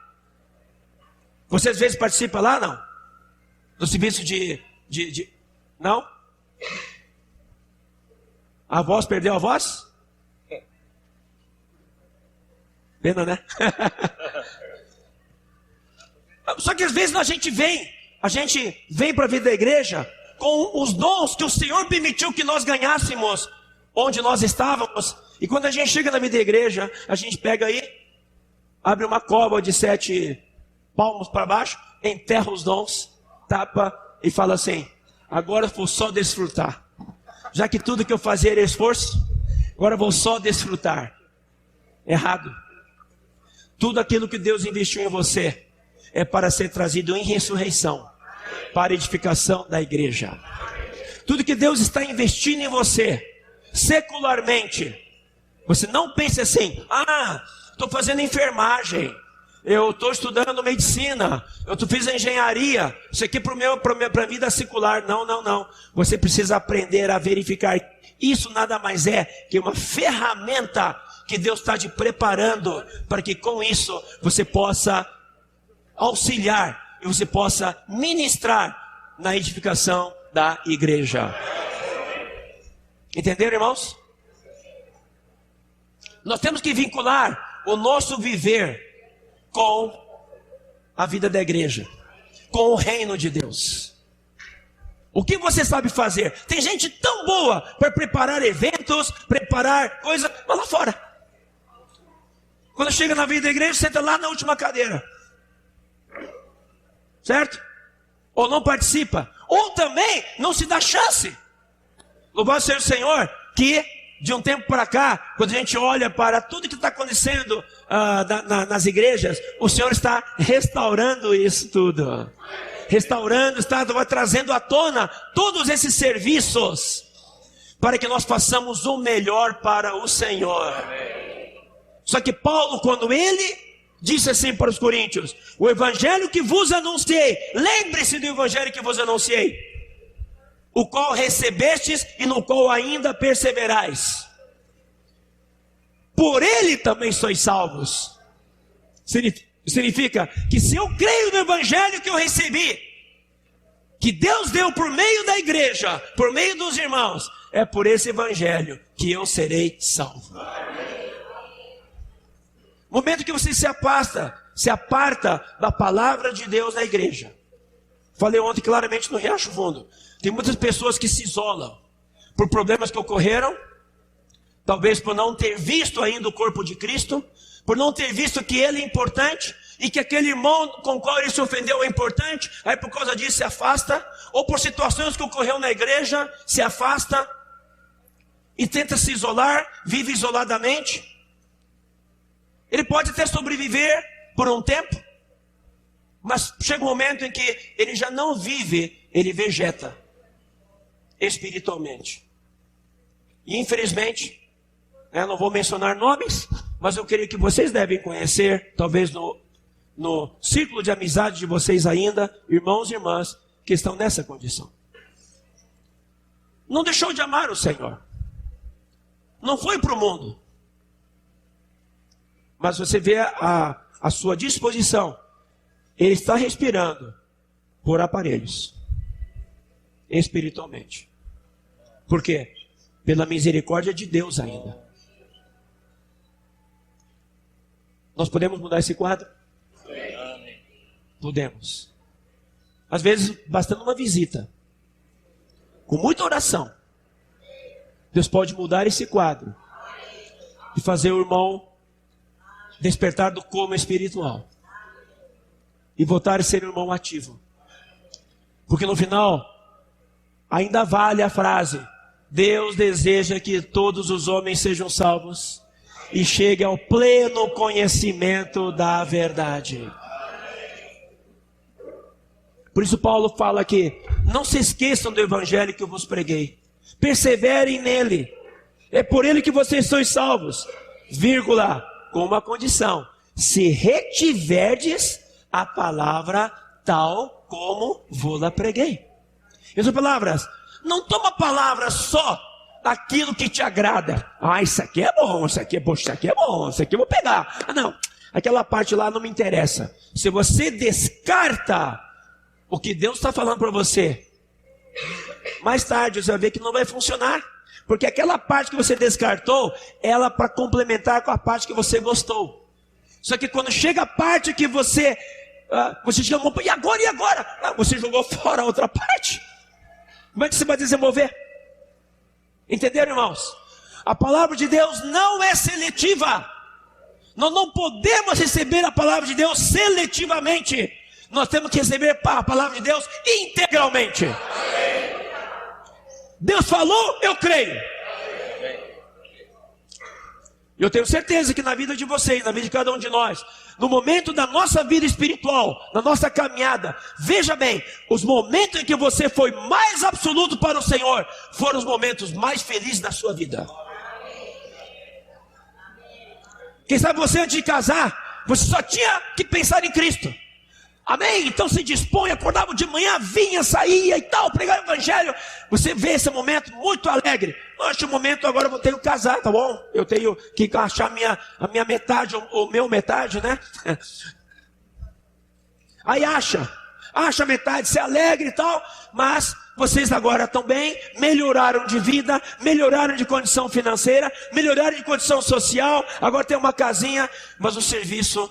Speaker 1: Você às vezes participa lá, não? Do serviço de... Não? A voz perdeu a voz? Pena, né? Só que às vezes a gente vem para a vida da igreja com os dons que o Senhor permitiu que nós ganhássemos onde nós estávamos. E quando a gente chega na vida da igreja, a gente pega aí, abre uma cova de 7 palmos para baixo, enterra os dons, tapa e fala assim, agora vou só desfrutar. Já que tudo que eu fazia era esforço, agora vou só desfrutar. Errado. Tudo aquilo que Deus investiu em você é para ser trazido em ressurreição, para edificação da igreja. Tudo que Deus está investindo em você, secularmente, você não pense assim: estou fazendo enfermagem, eu estou estudando medicina, eu fiz engenharia, isso aqui para a vida secular. Não. Você precisa aprender a verificar. Isso nada mais é que uma ferramenta que Deus está te preparando para que com isso você possa auxiliar e você possa ministrar na edificação da igreja. Entenderam, irmãos? Nós temos que vincular o nosso viver com a vida da igreja, com o reino de Deus. O que você sabe fazer? Tem gente tão boa para preparar eventos, preparar coisas, mas lá fora. Quando chega na vida da igreja, senta lá na última cadeira. Certo? Ou não participa. Ou também não se dá chance. Louvado seja o Senhor, que de um tempo para cá, quando a gente olha para tudo que está acontecendo nas igrejas, o Senhor está restaurando isso tudo. Restaurando, está trazendo à tona todos esses serviços, para que nós façamos o melhor para o Senhor. Só que Paulo, quando ele disse assim para os coríntios: o evangelho que vos anunciei, lembre-se do evangelho que vos anunciei, o qual recebestes e no qual ainda perseverais, por ele também sois salvos. Significa que se eu creio no evangelho que eu recebi, que Deus deu por meio da igreja, por meio dos irmãos, é por esse evangelho que eu serei salvo. No momento que você se aparta da palavra de Deus na igreja. Falei ontem claramente no Riacho Fundo. Tem muitas pessoas que se isolam por problemas que ocorreram, talvez por não ter visto ainda o corpo de Cristo, por não ter visto que ele é importante, e que aquele irmão com o qual ele se ofendeu é importante, aí por causa disso se afasta, ou por situações que ocorreu na igreja, se afasta, e tenta se isolar, vive isoladamente. Ele pode até sobreviver por um tempo, mas chega um momento em que ele já não vive, ele vegeta espiritualmente. E infelizmente, não vou mencionar nomes, mas eu creio que vocês devem conhecer, talvez no círculo de amizade de vocês ainda, irmãos e irmãs que estão nessa condição. Não deixou de amar o Senhor, não foi para o mundo, mas você vê a sua disposição, ele está respirando por aparelhos, espiritualmente. Por quê? Pela misericórdia de Deus ainda. Nós podemos mudar esse quadro? Podemos. Às vezes, bastando uma visita, com muita oração, Deus pode mudar esse quadro e fazer o irmão despertar do coma espiritual e voltar a ser um irmão ativo. Porque no final, ainda vale a frase: Deus deseja que todos os homens sejam salvos e cheguem ao pleno conhecimento da verdade. Por isso Paulo fala aqui: não se esqueçam do evangelho que eu vos preguei, perseverem nele, é por ele que vocês sois salvos, vírgula, com uma condição: se retiverdes a palavra tal como vou-la preguei. Em outras palavras, não toma a palavra só aquilo que te agrada. Isso aqui é bom, isso aqui é bom, isso aqui é bom, isso aqui eu vou pegar. Não, aquela parte lá não me interessa. Se você descarta o que Deus está falando para você, mais tarde você vai ver que não vai funcionar. Porque aquela parte que você descartou, ela para complementar com a parte que você gostou. Só que quando chega a parte que você chama, e agora? Você jogou fora a outra parte. Como é que você vai desenvolver? Entenderam, irmãos? A palavra de Deus não é seletiva. Nós não podemos receber a palavra de Deus seletivamente. Nós temos que receber a palavra de Deus integralmente. Deus falou, eu creio. Eu tenho certeza que na vida de vocês, na vida de cada um de nós, no momento da nossa vida espiritual, na nossa caminhada, veja bem, os momentos em que você foi mais absoluto para o Senhor, foram os momentos mais felizes da sua vida. Quem sabe você antes de casar, você só tinha que pensar em Cristo. Amém? Então se dispõe, acordava de manhã, vinha, saía e tal, pregar o evangelho. Você vê esse momento muito alegre. Neste momento agora eu tenho que casar, tá bom? Eu tenho que achar a minha metade, o meu metade, né? Aí acha metade, se alegre e tal, mas vocês agora estão bem, melhoraram de vida, melhoraram de condição financeira, melhoraram de condição social, agora tem uma casinha, mas o serviço...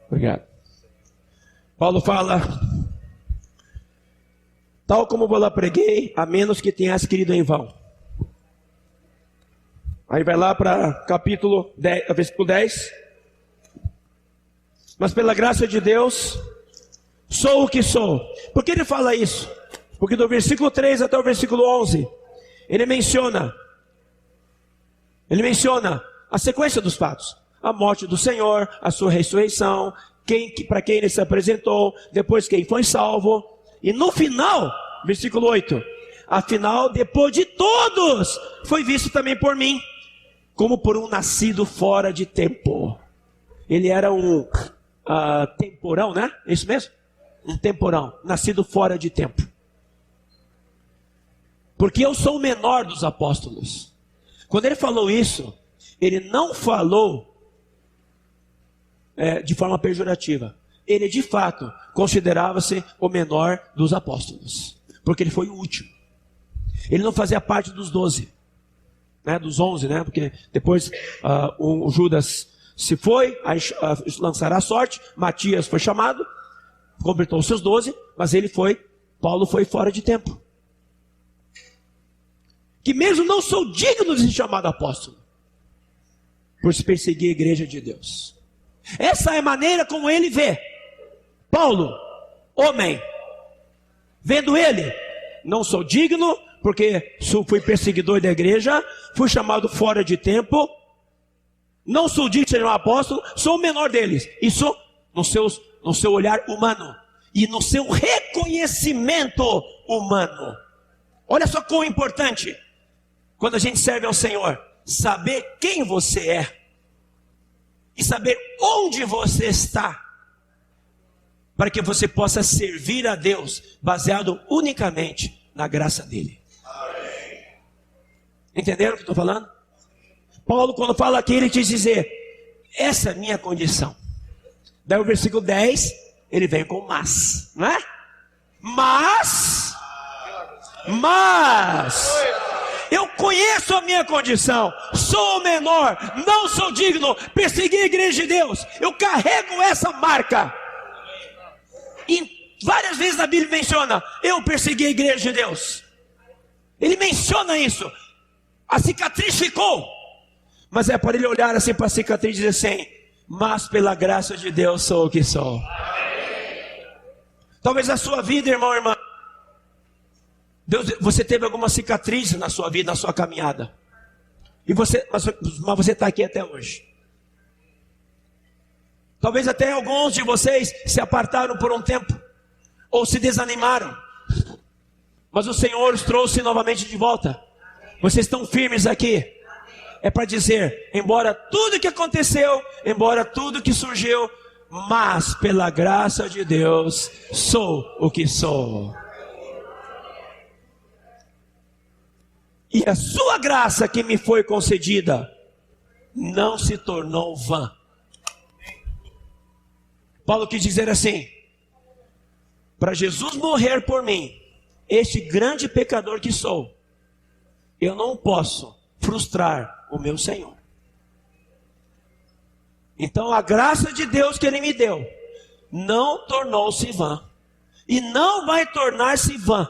Speaker 1: Obrigado. Paulo fala, tal como vou lá preguei, a menos que tenhas querido em vão. Aí vai lá para capítulo 10, versículo 10. Mas pela graça de Deus, sou o que sou. Por que ele fala isso? Porque do versículo 3 até o versículo 11, ele menciona a sequência dos fatos. A morte do Senhor, a sua ressurreição, para quem ele se apresentou, depois quem foi salvo. E no final, versículo 8, afinal, depois de todos, foi visto também por mim, como por um nascido fora de tempo. Ele era um temporão, né? É isso mesmo? Um temporão, nascido fora de tempo. Porque eu sou o menor dos apóstolos. Quando ele falou isso, ele não falou de forma pejorativa. Ele de fato considerava-se o menor dos apóstolos, porque ele foi o último. Ele não fazia parte dos 12, né, dos 11, né, porque depois o Judas se foi, lançará a sorte. Matias foi chamado, completou os seus 12, mas Paulo foi fora de tempo. Que mesmo não sou digno de ser chamado apóstolo, por se perseguir a igreja de Deus. Essa é a maneira como ele vê Paulo, homem. Vendo ele, não sou digno, porque fui perseguidor da igreja, fui chamado fora de tempo, não sou digno de ser um apóstolo, sou o menor deles. Isso no seu olhar humano e no seu reconhecimento humano. Olha só quão importante, quando a gente serve ao Senhor, saber quem você é e saber onde você está, para que você possa servir a Deus baseado unicamente na graça dele. Entenderam o que eu estou falando? Paulo, quando fala aqui, ele quis dizer, essa é a minha condição. Daí o versículo 10, ele vem com mas, não é? Mas eu conheço a minha condição, sou o menor, não sou digno, persegui a igreja de Deus, eu carrego essa marca. E várias vezes a Bíblia menciona, eu persegui a igreja de Deus. Ele menciona isso. A cicatriz ficou, mas é para ele olhar assim para a cicatriz e dizer assim, mas pela graça de Deus sou o que sou. Talvez a sua vida, irmão, irmã, você teve alguma cicatriz na sua vida, na sua caminhada, mas você está aqui até hoje. Talvez até alguns de vocês se apartaram por um tempo, ou se desanimaram, mas o Senhor os trouxe novamente de volta. Vocês estão firmes aqui. É para dizer, embora tudo que aconteceu, embora tudo que surgiu, mas pela graça de Deus, sou o que sou. E a sua graça que me foi concedida, não se tornou vã. Paulo quis dizer assim, para Jesus morrer por mim, este grande pecador que sou, eu não posso frustrar o meu Senhor. Então a graça de Deus que Ele me deu, não tornou-se vã, e não vai tornar-se vã.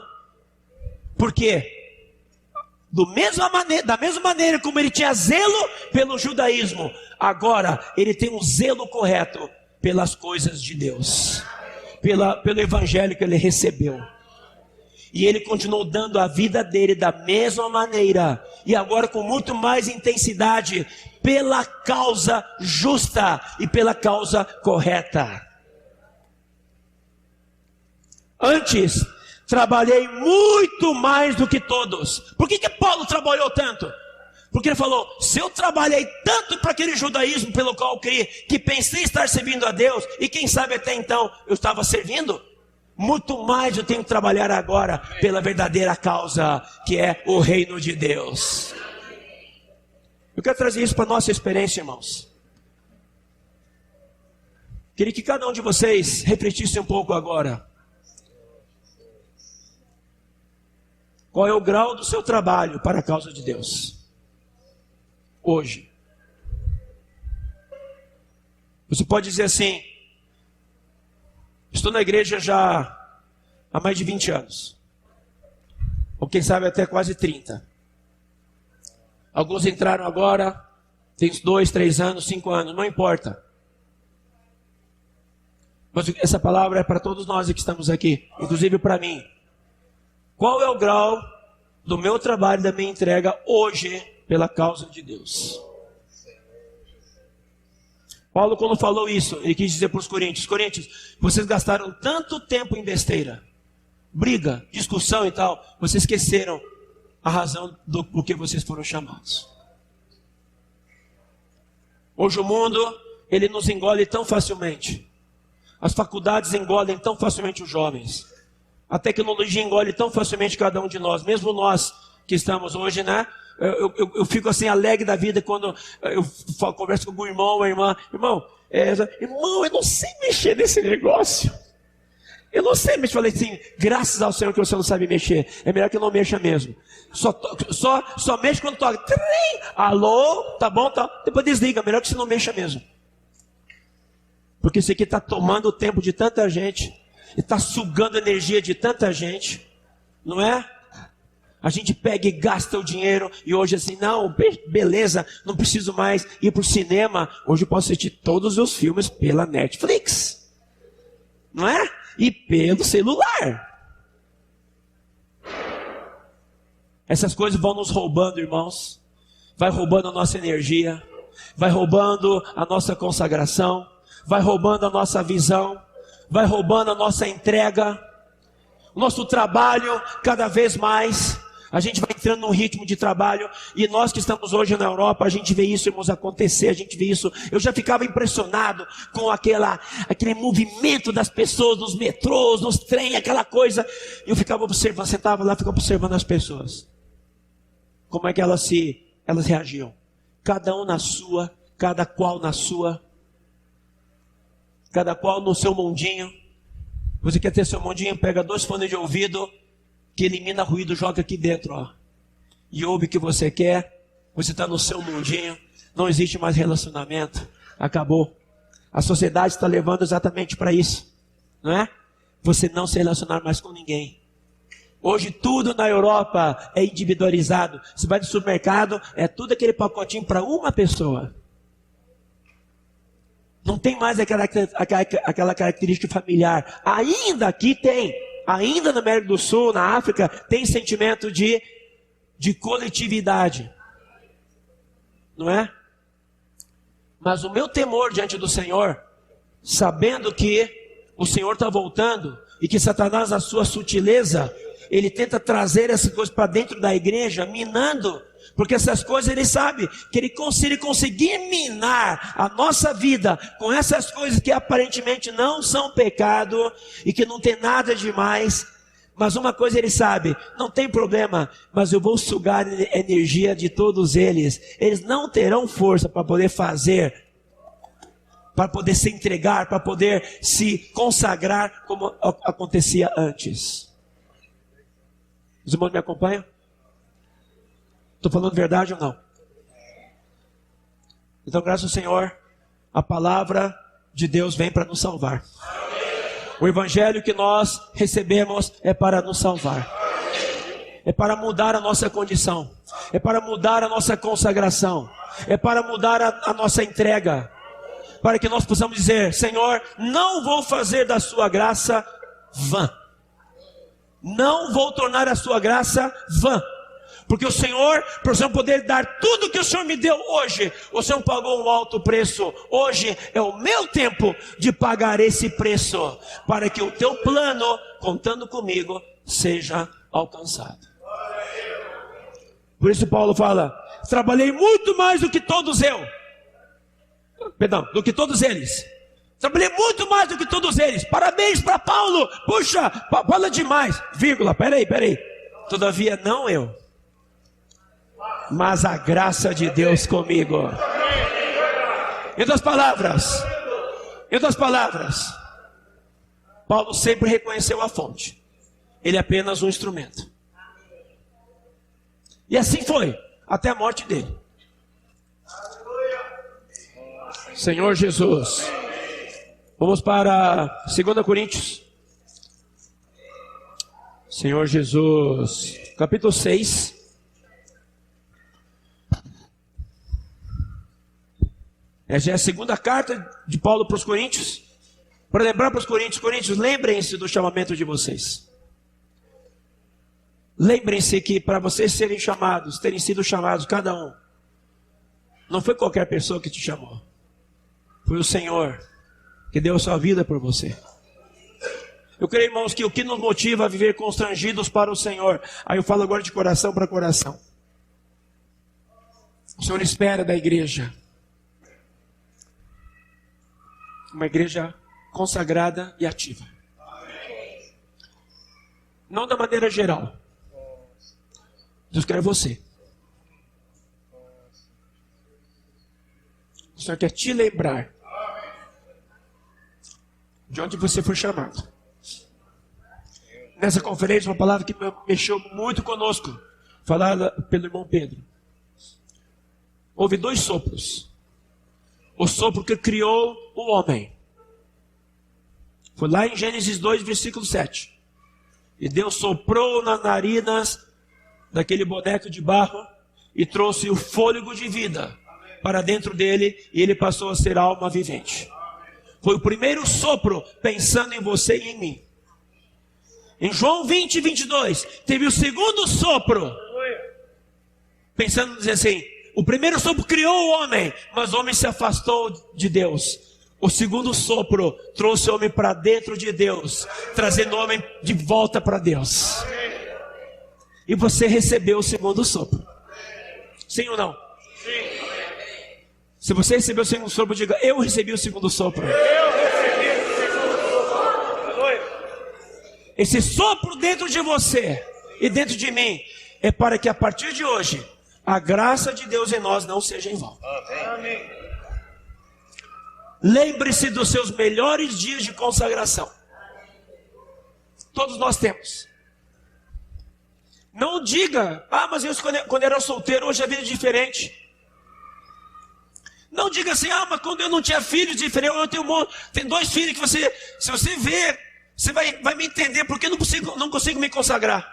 Speaker 1: Por quê? Da mesma maneira como Ele tinha zelo pelo judaísmo, agora Ele tem um zelo correto pelas coisas de Deus, pelo evangelho que Ele recebeu. E ele continuou dando a vida dele da mesma maneira, e agora com muito mais intensidade, pela causa justa e pela causa correta. Antes, trabalhei muito mais do que todos. Por que Paulo trabalhou tanto? Porque ele falou, se eu trabalhei tanto para aquele judaísmo pelo qual eu criei, que pensei estar servindo a Deus, e quem sabe até então eu estava servindo, muito mais eu tenho que trabalhar agora pela verdadeira causa, que é o reino de Deus. Eu quero trazer isso para a nossa experiência, irmãos. Queria que cada um de vocês refletisse um pouco agora. Qual é o grau do seu trabalho para a causa de Deus? Hoje. Você pode dizer assim, estou na igreja já há mais de 20 anos. Ou quem sabe até quase 30. Alguns entraram agora, tem 2, 3 anos, 5 anos, não importa. Mas essa palavra é para todos nós que estamos aqui, inclusive para mim. Qual é o grau do meu trabalho, da minha entrega hoje pela causa de Deus? Paulo, quando falou isso, ele quis dizer para os coríntios, vocês gastaram tanto tempo em besteira, briga, discussão e tal, vocês esqueceram a razão do que vocês foram chamados. Hoje o mundo, ele nos engole tão facilmente. As faculdades engolem tão facilmente os jovens. A tecnologia engole tão facilmente cada um de nós, mesmo nós que estamos hoje, né? Eu fico assim alegre da vida quando eu converso com o irmão, uma irmã. Irmão, eu não sei mexer nesse negócio. Eu não sei mexer. Falei assim, graças ao Senhor que você não sabe mexer. É melhor que eu não mexa mesmo. Só mexe quando toca. Alô, tá bom, tá. Depois desliga, melhor que você não mexa mesmo. Porque isso aqui está tomando o tempo de tanta gente. E está sugando a energia de tanta gente. Não é? A gente pega e gasta o dinheiro. E hoje assim, não, beleza, não preciso mais ir para o cinema. Hoje eu posso assistir todos os filmes pela Netflix. Não é? E pelo celular. Essas coisas vão nos roubando, irmãos. Vai roubando a nossa energia. Vai roubando a nossa consagração. Vai roubando a nossa visão. Vai roubando a nossa entrega. O nosso trabalho cada vez mais. A gente vai entrando num ritmo de trabalho. E nós que estamos hoje na Europa, a gente vê isso, irmãos, acontecer. A gente vê isso. Eu já ficava impressionado com aquele movimento das pessoas nos metrôs, nos trens, aquela coisa. Eu ficava observando, sentava lá, ficava observando as pessoas. Como é que elas reagiam. Cada um na sua, cada qual na sua. Cada qual no seu mundinho. Você quer ter seu mundinho? Pega 2 fones de ouvido que elimina ruído, joga aqui dentro, ó. E ouve o que você quer. Você está no seu mundinho. Não existe mais relacionamento. Acabou. A sociedade está levando exatamente para isso. Não é? Você não se relacionar mais com ninguém. Hoje tudo na Europa é individualizado. Você vai no supermercado, é tudo aquele pacotinho para uma pessoa. Não tem mais aquela característica familiar. Ainda aqui tem. Ainda na América do Sul, na África, tem sentimento de coletividade. Não é? Mas o meu temor diante do Senhor, sabendo que o Senhor está voltando, e que Satanás, na sua sutileza, ele tenta trazer essas coisas para dentro da igreja, minando. Porque essas coisas ele sabe que se ele conseguir minar a nossa vida com essas coisas que aparentemente não são pecado e que não tem nada demais, mas uma coisa ele sabe, não tem problema, mas eu vou sugar a energia de todos eles. Eles não terão força para poder fazer, para poder se entregar, para poder se consagrar como acontecia antes. Os irmãos me acompanham? Estou falando verdade ou não? Então, graças ao Senhor, a palavra de Deus vem para nos salvar. O evangelho que nós recebemos é para nos salvar. É para mudar a nossa condição. É para mudar a nossa consagração. É para mudar a nossa entrega. Para que nós possamos dizer, Senhor, não vou fazer da sua graça vã. não vou tornar a sua graça vã. Porque o Senhor, por Senhor poder dar tudo que o Senhor me deu hoje, o Senhor pagou um alto preço. Hoje é o meu tempo de pagar esse preço, para que o teu plano, contando comigo, seja alcançado. Por isso Paulo fala: trabalhei muito mais do que todos do que todos eles. Trabalhei muito mais do que todos eles. Parabéns para Paulo. Puxa, fala demais. Vírgula, peraí. Todavia não eu, mas a graça de Deus comigo. Em outras palavras, Paulo sempre reconheceu a fonte. Ele é apenas um instrumento. E assim foi, até a morte dele. Senhor Jesus. Vamos para 2 Coríntios. Senhor Jesus, capítulo 6. Já é a segunda carta de Paulo para os Coríntios. Para lembrar para os Coríntios, lembrem-se do chamamento de vocês. Lembrem-se que para vocês serem chamados, terem sido chamados cada um, não foi qualquer pessoa que te chamou. Foi o Senhor que deu a sua vida por você. Eu creio, irmãos, que o que nos motiva a viver constrangidos para o Senhor, aí eu falo agora de coração para coração. O Senhor espera da igreja uma igreja consagrada e ativa. Não da maneira geral. Deus quer você. O Senhor quer te lembrar de onde você foi chamado. Nessa conferência, uma palavra que mexeu muito conosco, falada pelo irmão Pedro. Houve 2 sopros. O sopro que criou o homem. Foi lá em Gênesis 2, versículo 7. E Deus soprou nas narinas daquele boneco de barro e trouxe o fôlego de vida para dentro dele, e ele passou a ser alma vivente. Foi o primeiro sopro pensando em você e em mim. Em João 20, 22, teve o segundo sopro, pensando em dizer assim: o primeiro sopro criou o homem, mas o homem se afastou de Deus. O segundo sopro trouxe o homem para dentro de Deus, trazendo o homem de volta para Deus. E você recebeu o segundo sopro. Sim ou não? Sim. Se você recebeu o segundo sopro, diga: eu recebi o segundo sopro. Esse sopro dentro de você e dentro de mim é para que a partir de hoje a graça de Deus em nós não seja em vão. Amém. Lembre-se dos seus melhores dias de consagração. Todos nós temos. Não diga: ah, mas eu quando era solteiro, hoje a vida é diferente. Não diga assim: ah, mas quando eu não tinha filhos, diferente. Eu tenho 2 filhos que você, se você ver, você vai me entender porque eu não consigo me consagrar.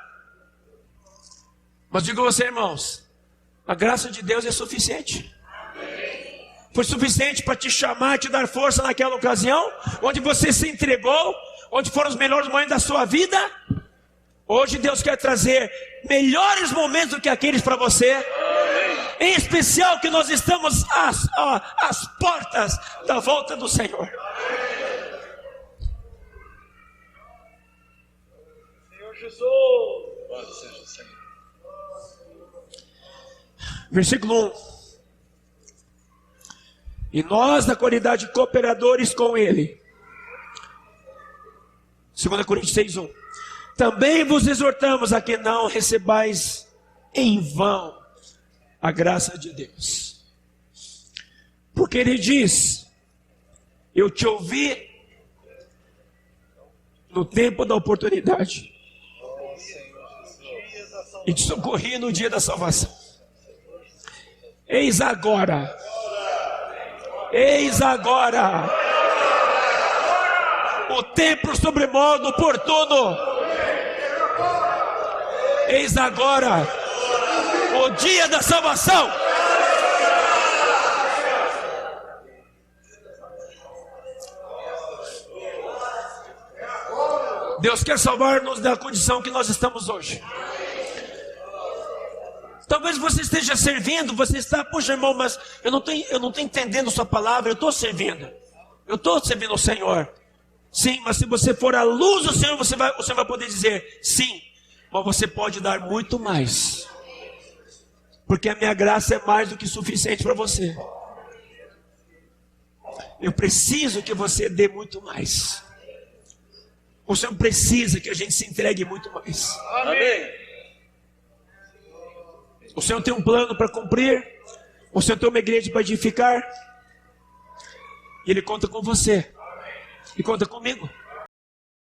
Speaker 1: Mas digo a você, irmãos, a graça de Deus é suficiente. Foi suficiente para te chamar, te dar força naquela ocasião, onde você se entregou, onde foram os melhores momentos da sua vida. Hoje Deus quer trazer melhores momentos do que aqueles para você. Em especial que nós estamos às portas da volta do Senhor.
Speaker 2: Senhor Jesus.
Speaker 1: Versículo 1. E nós, na qualidade de cooperadores com Ele. 2 Coríntios 6:1. Também vos exortamos a que não recebais em vão a graça de Deus. Porque Ele diz: eu te ouvi no tempo da oportunidade e te socorri no dia da salvação. Eis agora, o tempo sobremodo oportuno. Eis agora o dia da salvação. Deus quer salvar-nos da condição que nós estamos hoje. Talvez você esteja servindo, você está, poxa irmão, mas eu não estou entendendo sua palavra, eu estou servindo ao Senhor. Sim, mas se você for à luz do Senhor, você vai poder dizer, sim, mas você pode dar muito mais. Porque a minha graça é mais do que suficiente para você. Eu preciso que você dê muito mais. O Senhor precisa que a gente se entregue muito mais.
Speaker 2: Amém.
Speaker 1: O Senhor tem um plano para cumprir. O Senhor tem uma igreja para edificar. E Ele conta com você. E conta comigo.